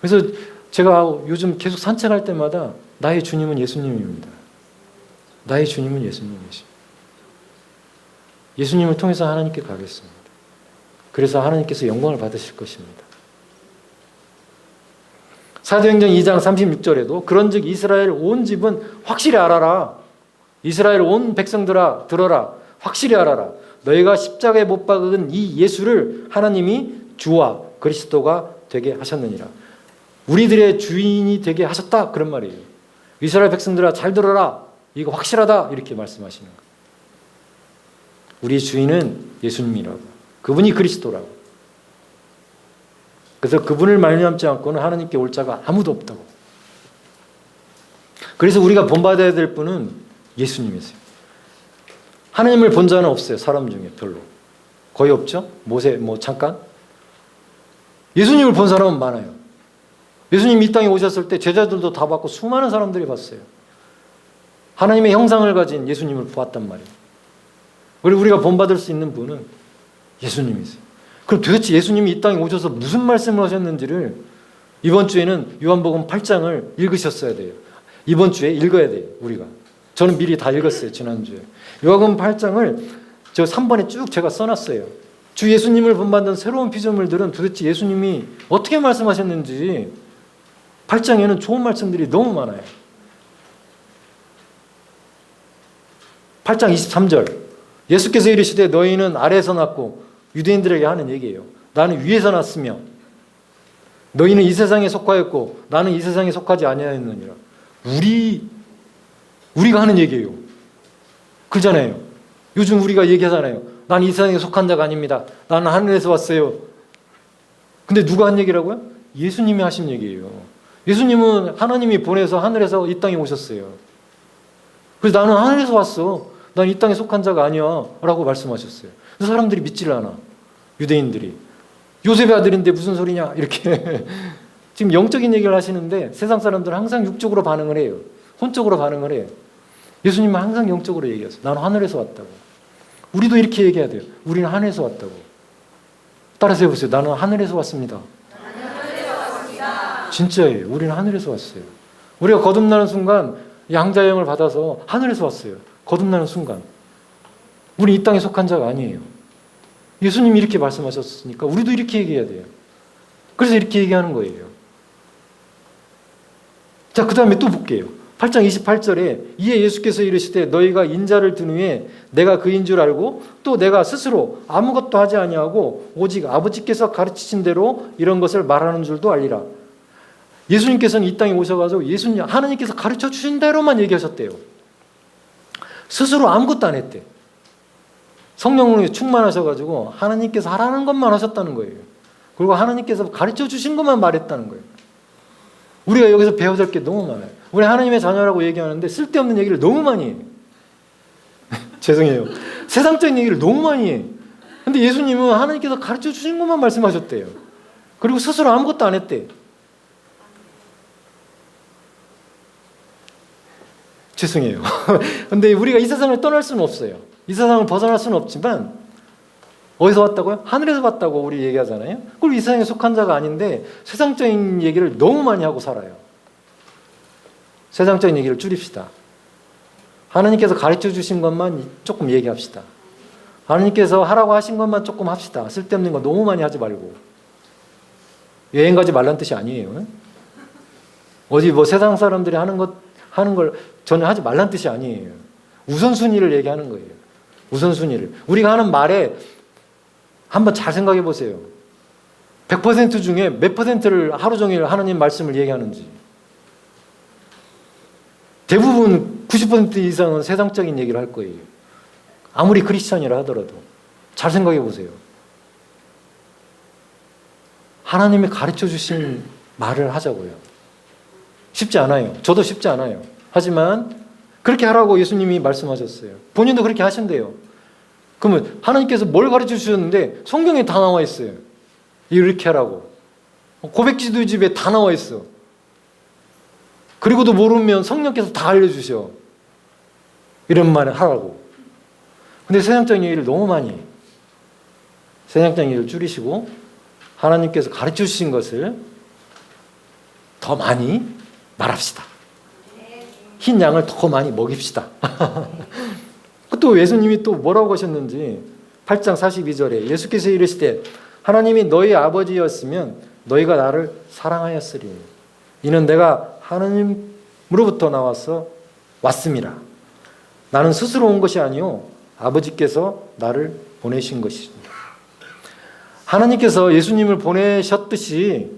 그래서 제가 요즘 계속 산책할 때마다 나의 주님은 예수님입니다. 나의 주님은 예수님이십니다. 예수님을 통해서 하나님께 가겠습니다. 그래서 하나님께서 영광을 받으실 것입니다. 사도행전 2장 36절에도 그런즉 이스라엘 온 집은 확실히 알아라. 이스라엘 온 백성들아 들어라. 확실히 알아라. 너희가 십자가에 못 박은 이 예수를 하나님이 주와 그리스도가 되게 하셨느니라. 우리들의 주인이 되게 하셨다. 그런 말이에요. 이스라엘 백성들아 잘 들어라. 이거 확실하다. 이렇게 말씀하시는 거예요. 우리 주인은 예수님이라고. 그분이 그리스도라고. 그래서 그분을 말미암지 않고는 하나님께 올 자가 아무도 없다고. 그래서 우리가 본받아야 될 분은 예수님이세요. 하나님을 본 자는 없어요. 사람 중에 별로. 거의 없죠. 모세 잠깐. 예수님을 본 사람은 많아요. 예수님이 이 땅에 오셨을 때 제자들도 다 봤고 수많은 사람들이 봤어요. 하나님의 형상을 가진 예수님을 보았단 말이에요. 그리고 우리가 본받을 수 있는 분은 예수님이세요. 그럼 도대체 예수님이 이 땅에 오셔서 무슨 말씀을 하셨는지를 이번 주에는 요한복음 8장을 읽으셨어야 돼요. 이번 주에 읽어야 돼요. 우리가. 저는 미리 다 읽었어요. 지난주에. 요한복음 8장을 저 3번에 쭉 제가 써놨어요. 주 예수님을 본받는 새로운 피조물들은 도대체 예수님이 어떻게 말씀하셨는지 8장에는 좋은 말씀들이 너무 많아요. 8장 23절 예수께서 이르시되 너희는 아래에서 났고 유대인들에게 하는 얘기예요. 나는 위에서 났으며 너희는 이 세상에 속하였고 나는 이 세상에 속하지 아니하였느니라. 우리가 하는 얘기예요. 그러잖아요. 요즘 우리가 얘기하잖아요. 나는 이 세상에 속한 자가 아닙니다. 나는 하늘에서 왔어요. 근데 누가 한 얘기라고요? 예수님이 하신 얘기예요. 예수님은 하나님이 보내서 하늘에서 이 땅에 오셨어요. 그래서 나는 하늘에서 왔어. 난 이 땅에 속한 자가 아니야 라고 말씀하셨어요. 그래서 사람들이 믿지를 않아. 유대인들이. 요셉의 아들인데 무슨 소리냐 이렇게 지금 영적인 얘기를 하시는데 세상 사람들은 항상 육적으로 반응을 해요. 혼적으로 반응을 해요. 예수님은 항상 영적으로 얘기하세요. 나는 하늘에서 왔다고. 우리도 이렇게 얘기해야 돼요. 우리는 하늘에서 왔다고. 따라서 해보세요. 나는 하늘에서 왔습니다. 진짜예요. 우리는 하늘에서 왔어요. 우리가 거듭나는 순간 양자형을 받아서 하늘에서 왔어요. 거듭나는 순간. 우리 이 땅에 속한 자가 아니에요. 예수님이 이렇게 말씀하셨으니까 우리도 이렇게 얘기해야 돼요. 그래서 이렇게 얘기하는 거예요. 자, 그 다음에 또 볼게요. 8장 28절에 이에 예수께서 이르시되 너희가 인자를 든 후에 내가 그인 줄 알고 또 내가 스스로 아무것도 하지 아니하고 오직 아버지께서 가르치신 대로 이런 것을 말하는 줄도 알리라. 예수님께서는 이 땅에 오셔가지고 하나님께서 가르쳐 주신 대로만 얘기하셨대요. 스스로 아무것도 안 했대. 성령으로 충만하셔가지고 하나님께서 하라는 것만 하셨다는 거예요. 그리고 하나님께서 가르쳐 주신 것만 말했다는 거예요. 우리가 여기서 배워야 될 게 너무 많아요. 우리 하나님의 자녀라고 얘기하는데 쓸데없는 얘기를 너무 많이 해요. 죄송해요. 세상적인 얘기를 너무 많이 해. 근데 예수님은 하나님께서 가르쳐 주신 것만 말씀하셨대요. 그리고 스스로 아무것도 안 했대. 죄송해요. 근데 우리가 이 세상을 떠날 수는 없어요. 이 세상을 벗어날 수는 없지만 어디서 왔다고요? 하늘에서 왔다고 우리 얘기하잖아요. 그리고 이 세상에 속한 자가 아닌데 세상적인 얘기를 너무 많이 하고 살아요. 세상적인 얘기를 줄입시다. 하나님께서 가르쳐 주신 것만 조금 얘기합시다. 하나님께서 하라고 하신 것만 조금 합시다. 쓸데없는 거 너무 많이 하지 말고. 여행 가지 말란 뜻이 아니에요. 어디 뭐 세상 사람들이 하는 걸 전혀 하지 말란 뜻이 아니에요. 우선순위를 얘기하는 거예요. 우선순위를. 우리가 하는 말에 한번 잘 생각해 보세요. 100% 중에 몇 퍼센트를 하루 종일 하나님 말씀을 얘기하는지. 대부분 90% 이상은 세상적인 얘기를 할 거예요. 아무리 크리스찬이라 하더라도. 잘 생각해 보세요. 하나님이 가르쳐 주신 말을 하자고요. 쉽지 않아요. 저도 쉽지 않아요. 하지만 그렇게 하라고 예수님이 말씀하셨어요. 본인도 그렇게 하신대요. 그러면 하나님께서 뭘 가르쳐 주셨는데 성경에 다 나와 있어요. 이렇게 하라고. 고백지도집에 다 나와 있어. 그리고도 모르면 성령께서 다 알려주셔. 이런 말을 하라고. 근데 세상적인 얘기를 너무 많이 해. 세상적인 얘기를 줄이시고 하나님께서 가르쳐 주신 것을 더 많이 말합시다. 흰 양을 더 많이 먹입시다. 또 예수님이 또 뭐라고 하셨는지 8장 42절에 예수께서 이르시되 하나님이 너희 아버지였으면 너희가 나를 사랑하였으리. 이는 내가 하나님으로부터 나와서 왔습니다. 나는 스스로 온 것이 아니요 아버지께서 나를 보내신 것입니다. 하나님께서 예수님을 보내셨듯이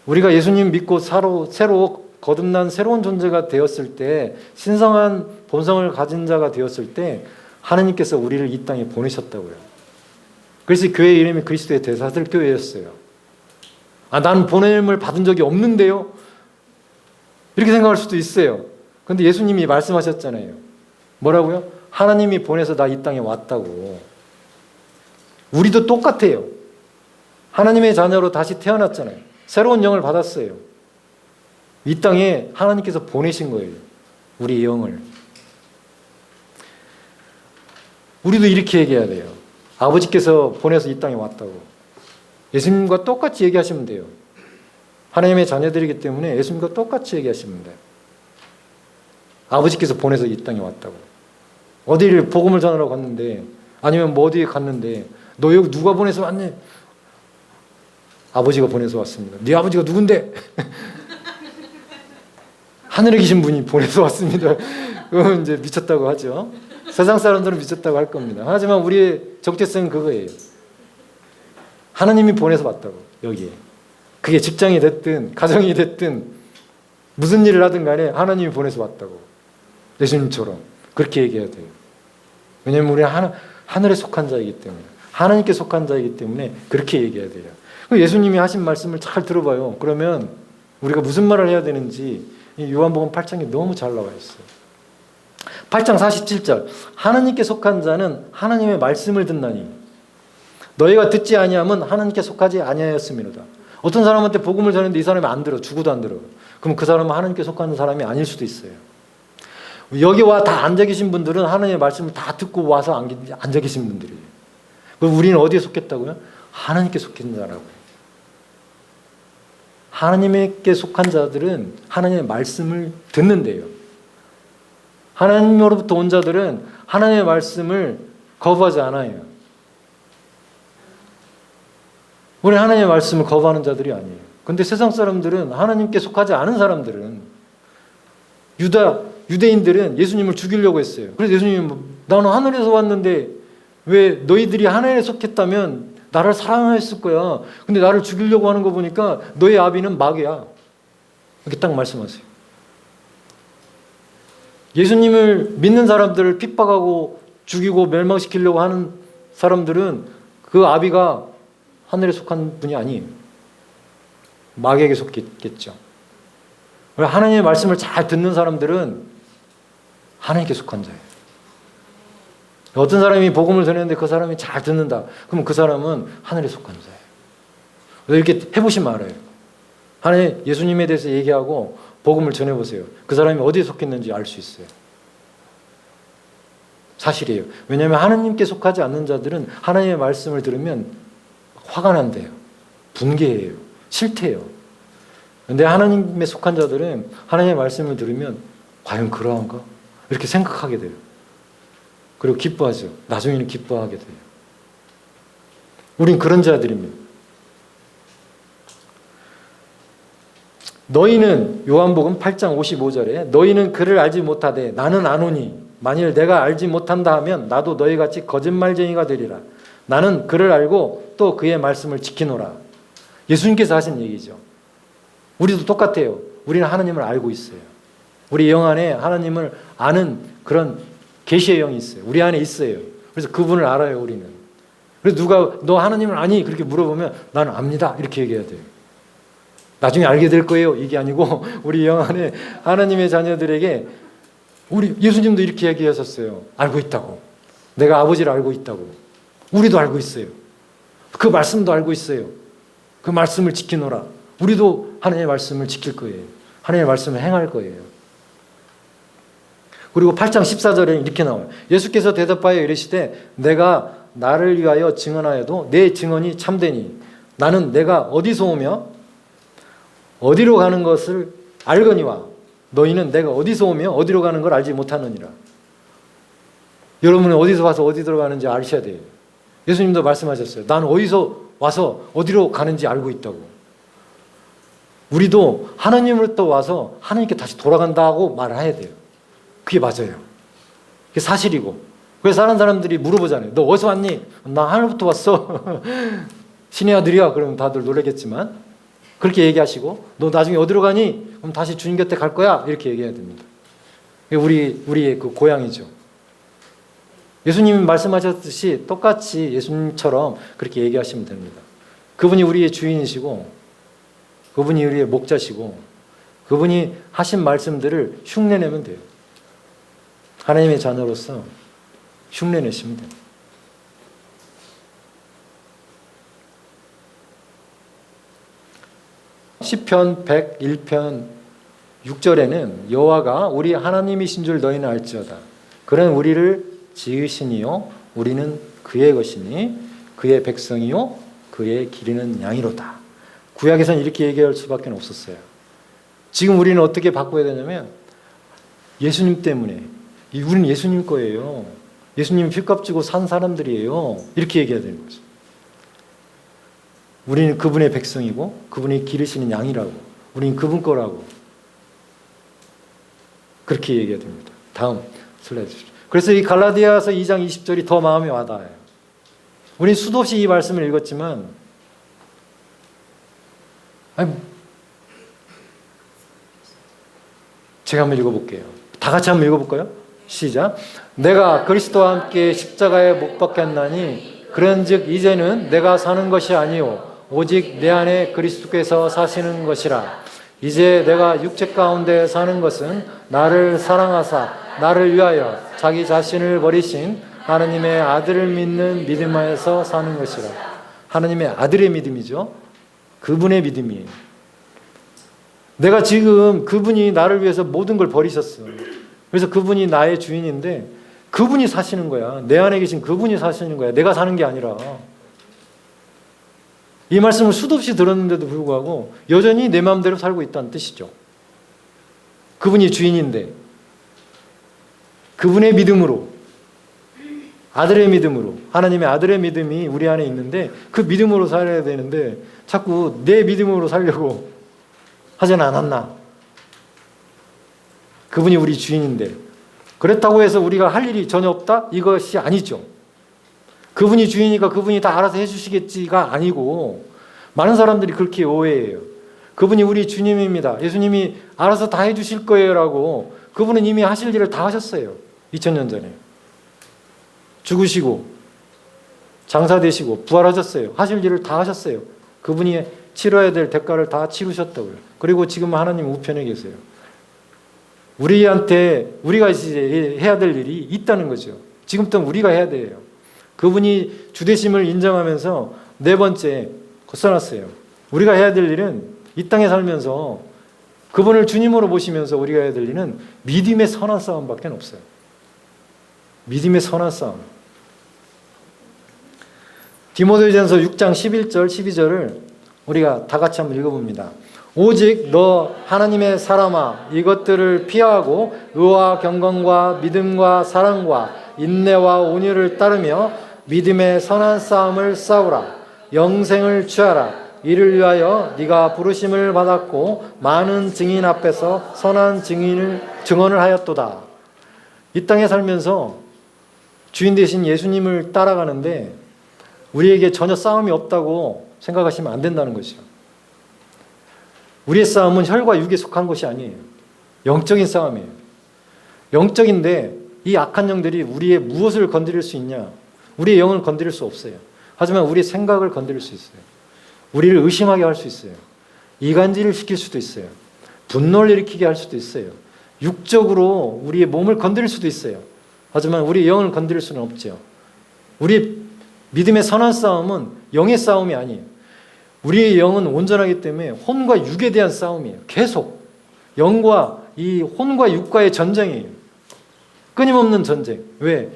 우리가 예수님 믿고 새로 거듭난 새로운 존재가 되었을 때, 신성한 본성을 가진 자가 되었을 때 하나님께서 우리를 이 땅에 보내셨다고요. 그래서 교회 이름이 그리스도의 대사들 교회였어요. 나는 보냄을 받은 적이 없는데요? 이렇게 생각할 수도 있어요. 그런데 예수님이 말씀하셨잖아요. 뭐라고요? 하나님이 보내서 나 이 땅에 왔다고. 우리도 똑같아요. 하나님의 자녀로 다시 태어났잖아요. 새로운 영을 받았어요. 이 땅에 하나님께서 보내신 거예요. 우리 영을. 우리도 이렇게 얘기해야 돼요. 아버지께서 보내서 이 땅에 왔다고. 예수님과 똑같이 얘기하시면 돼요. 하나님의 자녀들이기 때문에 예수님과 똑같이 얘기하시면 돼요. 아버지께서 보내서 이 땅에 왔다고. 어디를 복음을 전하러 갔는데, 아니면 뭐 어디에 갔는데, 너 여기 누가 보내서 왔니? 아버지가 보내서 왔습니다. 네 아버지가 누군데? 하늘에 계신 분이 보내서 왔습니다. 그건 이제 미쳤다고 하죠. 세상 사람들은 미쳤다고 할 겁니다. 하지만 우리의 적재성은 그거예요. 하나님이 보내서 왔다고, 여기에. 그게 직장이 됐든 가정이 됐든 무슨 일을 하든 간에 하나님이 보내서 왔다고. 예수님처럼 그렇게 얘기해야 돼요. 왜냐하면 우리는 하늘에 속한 자이기 때문에, 하나님께 속한 자이기 때문에 그렇게 얘기해야 돼요. 예수님이 하신 말씀을 잘 들어봐요. 그러면 우리가 무슨 말을 해야 되는지 이 요한복음 8장에 너무 잘 나와 있어요. 8장 47절 하나님께 속한 자는 하나님의 말씀을 듣나니 너희가 듣지 아니함은 하나님께 속하지 아니하였음이로다. 어떤 사람한테 복음을 전했는데 이 사람이 안 들어. 죽어도 안 들어. 그럼 그 사람은 하나님께 속하는 사람이 아닐 수도 있어요. 여기 와 다 앉아 계신 분들은 하나님의 말씀을 다 듣고 와서 앉아 계신 분들이에요. 그럼 우리는 어디에 속했다고요? 하나님께 속한 자라고요. 하나님께 속한 자들은 하나님의 말씀을 듣는데요. 하나님으로부터 온 자들은 하나님의 말씀을 거부하지 않아요. 우리 하나님의 말씀을 거부하는 자들이 아니에요. 그런데 세상 사람들은, 하나님께 속하지 않은 사람들은, 유대인들은 예수님을 죽이려고 했어요. 그래서 예수님이 나는 하늘에서 왔는데 왜 너희들이 하나님에 속했다면 나를 사랑했을 거야. 근데 나를 죽이려고 하는 거 보니까 너의 아비는 마귀야. 이렇게 딱 말씀하세요. 예수님을 믿는 사람들을 핍박하고 죽이고 멸망시키려고 하는 사람들은 그 아비가 하늘에 속한 분이 아니에요. 마귀에게 속했겠죠. 하나님의 말씀을 잘 듣는 사람들은 하나님께 속한 자예요. 어떤 사람이 복음을 전했는데 그 사람이 잘 듣는다. 그러면 그 사람은 하늘에 속한 자예요. 이렇게 해보시면 알아요. 하나님 예수님에 대해서 얘기하고 복음을 전해보세요. 그 사람이 어디에 속했는지 알 수 있어요. 사실이에요. 왜냐하면 하나님께 속하지 않는 자들은 하나님의 말씀을 들으면 화가 난대요. 분개해요. 싫대요. 그런데 하나님에 속한 자들은 하나님의 말씀을 들으면 과연 그러한가? 이렇게 생각하게 돼요. 그리고 기뻐하죠. 나중에는 기뻐하게 돼요. 우린 그런 자들입니다. 너희는 요한복음 8장 55절에 너희는 그를 알지 못하되 나는 아노니 만일 내가 알지 못한다 하면 나도 너희같이 거짓말쟁이가 되리라. 나는 그를 알고 또 그의 말씀을 지키노라. 예수님께서 하신 얘기죠. 우리도 똑같아요. 우리는 하나님을 알고 있어요. 우리 영 안에 하나님을 아는 그런 계시의 영이 있어요. 우리 안에 있어요. 그래서 그분을 알아요, 우리는. 그래서 누가 너 하나님을 아니? 그렇게 물어보면 나는 압니다. 이렇게 얘기해야 돼요. 나중에 알게 될 거예요. 이게 아니고 우리 영 안에 하나님의 자녀들에게 우리 예수님도 이렇게 얘기하셨어요. 알고 있다고. 내가 아버지를 알고 있다고. 우리도 알고 있어요. 그 말씀도 알고 있어요. 그 말씀을 지키노라. 우리도 하나님의 말씀을 지킬 거예요. 하나님의 말씀을 행할 거예요. 그리고 8장 14절에 이렇게 나와요. 예수께서 대답하여 이르시되 내가 나를 위하여 증언하여도 내 증언이 참되니 나는 내가 어디서 오며 어디로 가는 것을 알거니와 너희는 내가 어디서 오며 어디로 가는 걸 알지 못하느니라. 여러분은 어디서 와서 어디로 가는지 아셔야 돼요. 예수님도 말씀하셨어요. 나는 어디서 와서 어디로 가는지 알고 있다고. 우리도 하나님으로부터 와서 하나님께 다시 돌아간다고 말을 해야 돼요. 그게 맞아요. 그게 사실이고. 그래서 사는 사람들이 물어보잖아요. 너 어디서 왔니? 나 하늘부터 왔어. 신의 아들이야. 그러면 다들 놀라겠지만 그렇게 얘기하시고 너 나중에 어디로 가니? 그럼 다시 주님 곁에 갈 거야. 이렇게 얘기해야 됩니다. 우리의 그 고향이죠. 예수님이 말씀하셨듯이 똑같이 예수님처럼 그렇게 얘기하시면 됩니다. 그분이 우리의 주인이시고 그분이 우리의 목자시고 그분이 하신 말씀들을 흉내내면 돼요. 하나님의 자녀로서 흉내내시면 돼요. 시편 101편 6절에는 여호와가 우리 하나님이신 줄 너희는 알지어다. 그는 우리를 지으시니요 우리는 그의 것이니 그의 백성이요 그의 기르는 양이로다. 구약에서는 이렇게 얘기할 수밖에 없었어요. 지금 우리는 어떻게 바꿔야 되냐면 예수님 때문에 우리는 예수님 거예요. 예수님 핏값 주고 산 사람들이에요. 이렇게 얘기해야 되는 거죠. 우리는 그분의 백성이고 그분이 기르시는 양이라고. 우리는 그분 거라고. 그렇게 얘기해야 됩니다. 다음 슬라이드 주십시오. 그래서 이 갈라디아서 2장 20절이 더 마음에 와닿아요. 우리는 수도 없이 이 말씀을 읽었지만 제가 한번 읽어볼게요. 다 같이 한번 읽어볼까요? 시작. 내가 그리스도와 함께 십자가에 못 박혔나니 그런즉 이제는 내가 사는 것이 아니요 오직 내 안에 그리스도께서 사시는 것이라. 이제 내가 육체 가운데 사는 것은 나를 사랑하사 나를 위하여 자기 자신을 버리신 하나님의 아들을 믿는 믿음 안에서 사는 것이라. 하나님의 아들의 믿음이죠. 그분의 믿음이에요. 내가 지금 그분이 나를 위해서 모든 걸 버리셨어. 그래서 그분이 나의 주인인데 그분이 사시는 거야. 내 안에 계신 그분이 사시는 거야. 내가 사는 게 아니라. 이 말씀을 수도 없이 들었는데도 불구하고 여전히 내 마음대로 살고 있다는 뜻이죠. 그분이 주인인데 그분의 믿음으로 아들의 믿음으로 하나님의 아들의 믿음이 우리 안에 있는데 그 믿음으로 살아야 되는데 자꾸 내 믿음으로 살려고 하진 않았나. 그분이 우리 주인인데 그렇다고 해서 우리가 할 일이 전혀 없다? 이것이 아니죠. 그분이 주인이니까 그분이 다 알아서 해주시겠지가 아니고 많은 사람들이 그렇게 오해해요. 그분이 우리 주님입니다. 예수님이 알아서 다 해주실 거예요 라고 그분은 이미 하실 일을 다 하셨어요. 2000년 전에. 죽으시고 장사되시고 부활하셨어요. 하실 일을 다 하셨어요. 그분이 치러야 될 대가를 다 치르셨다고요. 그리고 지금 하나님 우편에 계세요. 우리한테 우리가 이제 해야 될 일이 있다는 거죠. 지금부터 우리가 해야 돼요. 그분이 주되심을 인정하면서 네 번째 써놨어요. 우리가 해야 될 일은 이 땅에 살면서 그분을 주님으로 모시면서 우리가 해야 될 일은 믿음의 선한 싸움밖에 없어요. 믿음의 선한 싸움. 디모데전서 6장 11절 12절을 우리가 다 같이 한번 읽어봅니다. 오직 너 하나님의 사람아 이것들을 피하고 의와 경건과 믿음과 사랑과 인내와 온유를 따르며 믿음의 선한 싸움을 싸우라. 영생을 취하라. 이를 위하여 네가 부르심을 받았고 많은 증인 앞에서 선한 증언을 하였도다. 이 땅에 살면서 주인 되신 예수님을 따라가는데 우리에게 전혀 싸움이 없다고 생각하시면 안 된다는 것이죠. 우리의 싸움은 혈과 육에 속한 것이 아니에요. 영적인 싸움이에요. 영적인데 이 악한 영들이 우리의 무엇을 건드릴 수 있냐? 우리의 영을 건드릴 수 없어요. 하지만 우리의 생각을 건드릴 수 있어요. 우리를 의심하게 할 수 있어요. 이간질을 시킬 수도 있어요. 분노를 일으키게 할 수도 있어요. 육적으로 우리의 몸을 건드릴 수도 있어요. 하지만 우리의 영을 건드릴 수는 없죠. 우리 믿음의 선한 싸움은 영의 싸움이 아니에요. 우리의 영은 온전하기 때문에 혼과 육에 대한 싸움이에요. 계속 영과 이 혼과 육과의 전쟁이에요. 끊임없는 전쟁. 왜?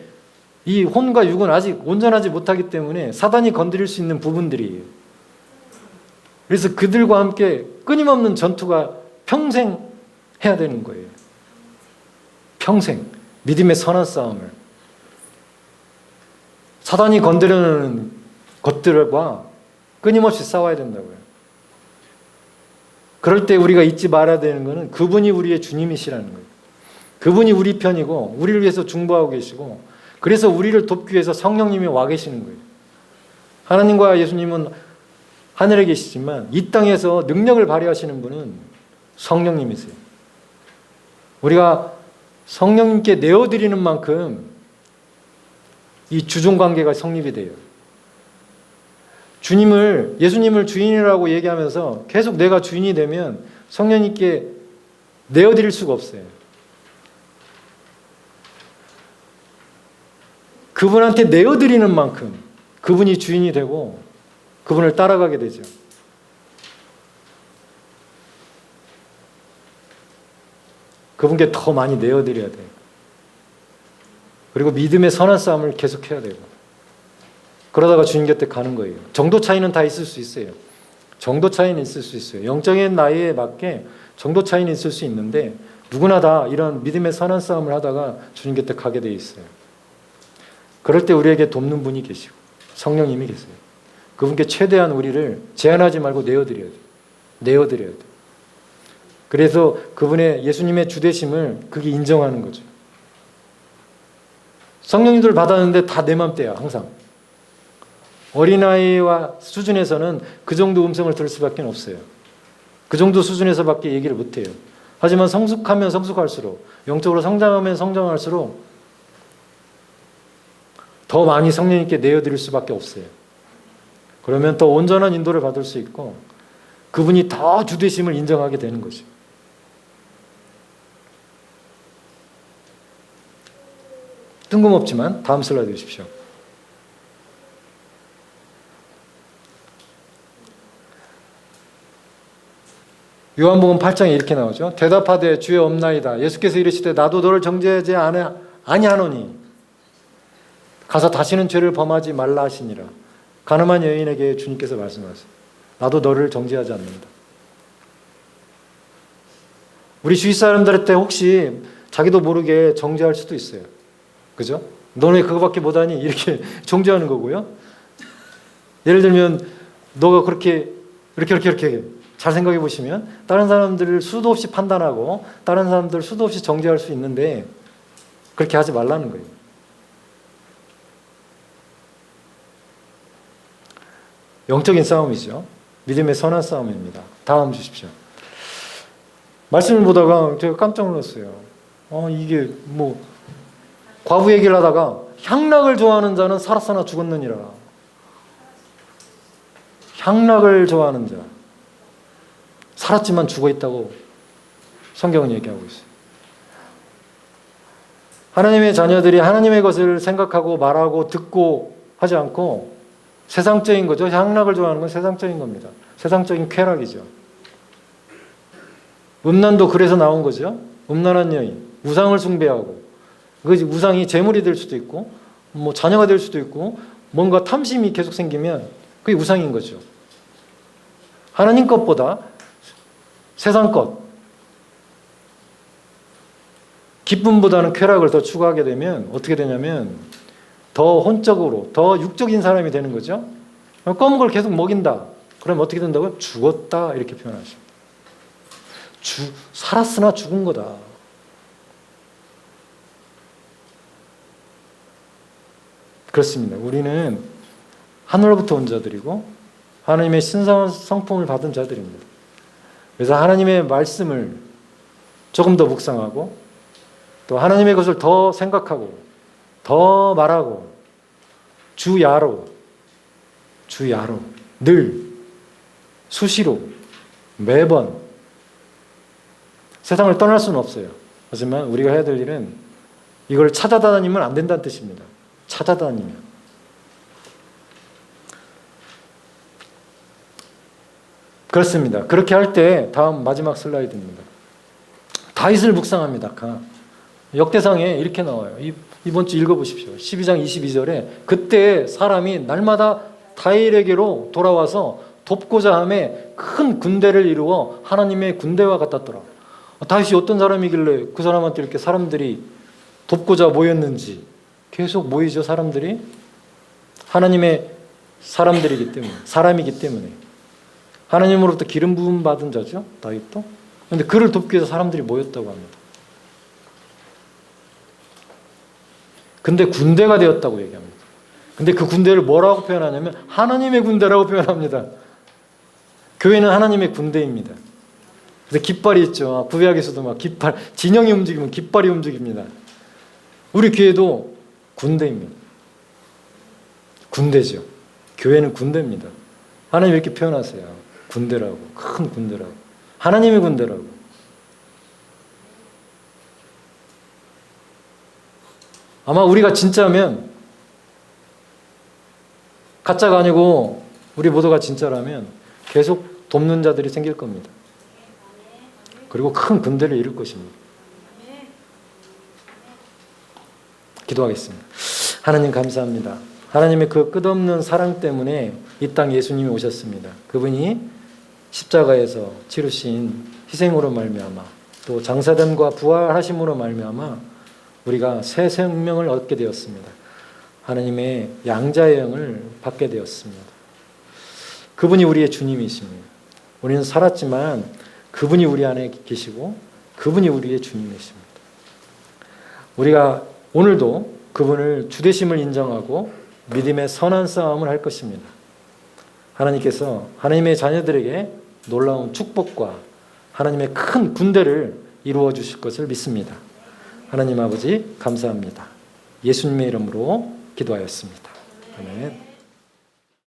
이 혼과 육은 아직 온전하지 못하기 때문에 사단이 건드릴 수 있는 부분들이에요. 그래서 그들과 함께 끊임없는 전투가 평생 해야 되는 거예요. 평생 믿음의 선한 싸움을. 사단이 건드리는 것들과 끊임없이 싸워야 된다고요. 그럴 때 우리가 잊지 말아야 되는 것은 그분이 우리의 주님이시라는 거예요. 그분이 우리 편이고 우리를 위해서 중보하고 계시고 그래서 우리를 돕기 위해서 성령님이 와 계시는 거예요. 하나님과 예수님은 하늘에 계시지만 이 땅에서 능력을 발휘하시는 분은 성령님이세요. 우리가 성령님께 내어드리는 만큼 이 주종관계가 성립이 돼요. 예수님을 주인이라고 얘기하면서 계속 내가 주인이 되면 성령님께 내어드릴 수가 없어요. 그분한테 내어드리는 만큼 그분이 주인이 되고 그분을 따라가게 되죠. 그분께 더 많이 내어드려야 돼요. 그리고 믿음의 선한 싸움을 계속해야 되고 그러다가 주님 곁에 가는 거예요. 정도 차이는 다 있을 수 있어요. 정도 차이는 있을 수 있어요. 영적인 나이에 맞게 정도 차이는 있을 수 있는데 누구나 다 이런 믿음의 선한 싸움을 하다가 주님 곁에 가게 돼 있어요. 그럴 때 우리에게 돕는 분이 계시고 성령님이 계세요. 그분께 최대한 우리를 제한하지 말고 내어드려야 돼요. 내어드려야 돼요. 그래서 그분의 예수님의 주되심을 그게 인정하는 거죠. 성령님들 받았는데 다 내 맘대야 항상. 어린아이와 수준에서는 그 정도 음성을 들을 수밖에 없어요. 그 정도 수준에서밖에 얘기를 못해요. 하지만 성숙하면 성숙할수록 영적으로 성장하면 성장할수록 더 많이 성령님께 내어드릴 수밖에 없어요. 그러면 더 온전한 인도를 받을 수 있고 그분이 더 주되심을 인정하게 되는 거죠. 뜬금없지만 다음 슬라이드 주십시오. 요한복음 8장에 이렇게 나오죠. 대답하되 주여 없나이다. 예수께서 이르시되 나도 너를 정죄하지 아니하노니 가서 다시는 죄를 범하지 말라 하시니라. 가늠한 여인에게 주님께서 말씀하세요. 나도 너를 정죄하지 않는다. 우리 주위 사람들한테 혹시 자기도 모르게 정죄할 수도 있어요. 그죠? 너네 그거밖에 못하니 이렇게 정죄하는 거고요. 예를 들면 너가 그렇게 이렇게 잘 생각해 보시면 다른 사람들을 수도 없이 판단하고 다른 사람들을 수도 없이 정죄할 수 있는데 그렇게 하지 말라는 거예요. 영적인 싸움이죠. 믿음의 선한 싸움입니다. 다음 주십시오. 말씀을 보다가 제가 깜짝 놀랐어요. 이게 과부 얘기를 하다가 향락을 좋아하는 자는 살았으나 죽었느니라. 향락을 좋아하는 자. 살았지만 죽어 있다고 성경은 얘기하고 있어요. 하나님의 자녀들이 하나님의 것을 생각하고 말하고 듣고 하지 않고 세상적인 거죠. 향락을 좋아하는 건 세상적인 겁니다. 세상적인 쾌락이죠. 음란도 그래서 나온 거죠. 음란한 여인, 우상을 숭배하고, 그 우상이 재물이 될 수도 있고 뭐 자녀가 될 수도 있고 뭔가 탐심이 계속 생기면 그게 우상인 거죠. 하나님 것보다 세상 것, 기쁨보다는 쾌락을 더 추구하게 되면 어떻게 되냐면 더 혼적으로, 더 육적인 사람이 되는 거죠. 검은 걸 계속 먹인다. 그럼 어떻게 된다고요? 죽었다 이렇게 표현하죠. 살았으나 죽은 거다. 그렇습니다. 우리는 하늘로부터 온 자들이고 하나님의 신성한 성품을 받은 자들입니다. 그래서 하나님의 말씀을 조금 더 묵상하고 또 하나님의 것을 더 생각하고 더 말하고 주야로 늘 수시로 매번 세상을 떠날 수는 없어요. 하지만 우리가 해야 될 일은 이걸 찾아다니면 안 된다는 뜻입니다. 찾아다니면. 그렇습니다. 그렇게 할 때 다음 마지막 슬라이드입니다. 다윗을 묵상합니다. 역대상에 이렇게 나와요. 이번 주 읽어보십시오. 12장 22절에 그때 사람이 날마다 다윗에게로 돌아와서 돕고자 함에 큰 군대를 이루어 하나님의 군대와 같았더라. 다윗이 어떤 사람이길래 그 사람한테 이렇게 사람들이 돕고자 모였는지. 계속 모이죠, 사람들이. 하나님의 사람들이기 때문에, 사람이기 때문에. 하나님으로부터 기름 부음 받은 자죠, 다윗도. 그런데 그를 돕기 위해서 사람들이 모였다고 합니다. 근데 군대가 되었다고 얘기합니다. 근데 그 군대를 뭐라고 표현하냐면 하나님의 군대라고 표현합니다. 교회는 하나님의 군대입니다. 그래서 깃발이 있죠. 구약에서도 막 깃발, 진영이 움직이면 깃발이 움직입니다. 우리 교회도 군대입니다. 군대죠. 교회는 군대입니다. 하나님 이렇게 표현하세요. 군대라고, 큰 군대라고. 하나님의 군대라고. 아마 우리가 진짜면, 가짜가 아니고 우리 모두가 진짜라면 계속 돕는 자들이 생길 겁니다. 그리고 큰 군대를 이룰 것입니다. 기도하겠습니다. 하나님 감사합니다. 하나님의 그 끝없는 사랑 때문에 이 땅 예수님이 오셨습니다. 그분이 십자가에서 치르신 희생으로 말미암아 또 장사됨과 부활하심으로 말미암아 우리가 새 생명을 얻게 되었습니다. 하나님의 양자의 영을 받게 되었습니다. 그분이 우리의 주님이십니다. 우리는 살았지만 그분이 우리 안에 계시고 그분이 우리의 주님이십니다. 우리가 오늘도 그분을 주되심을 인정하고 믿음의 선한 싸움을 할 것입니다. 하나님께서 하나님의 자녀들에게 놀라운 축복과 하나님의 큰 군대를 이루어 주실 것을 믿습니다. 하나님 아버지 감사합니다. 예수님의 이름으로 기도하였습니다. 아멘.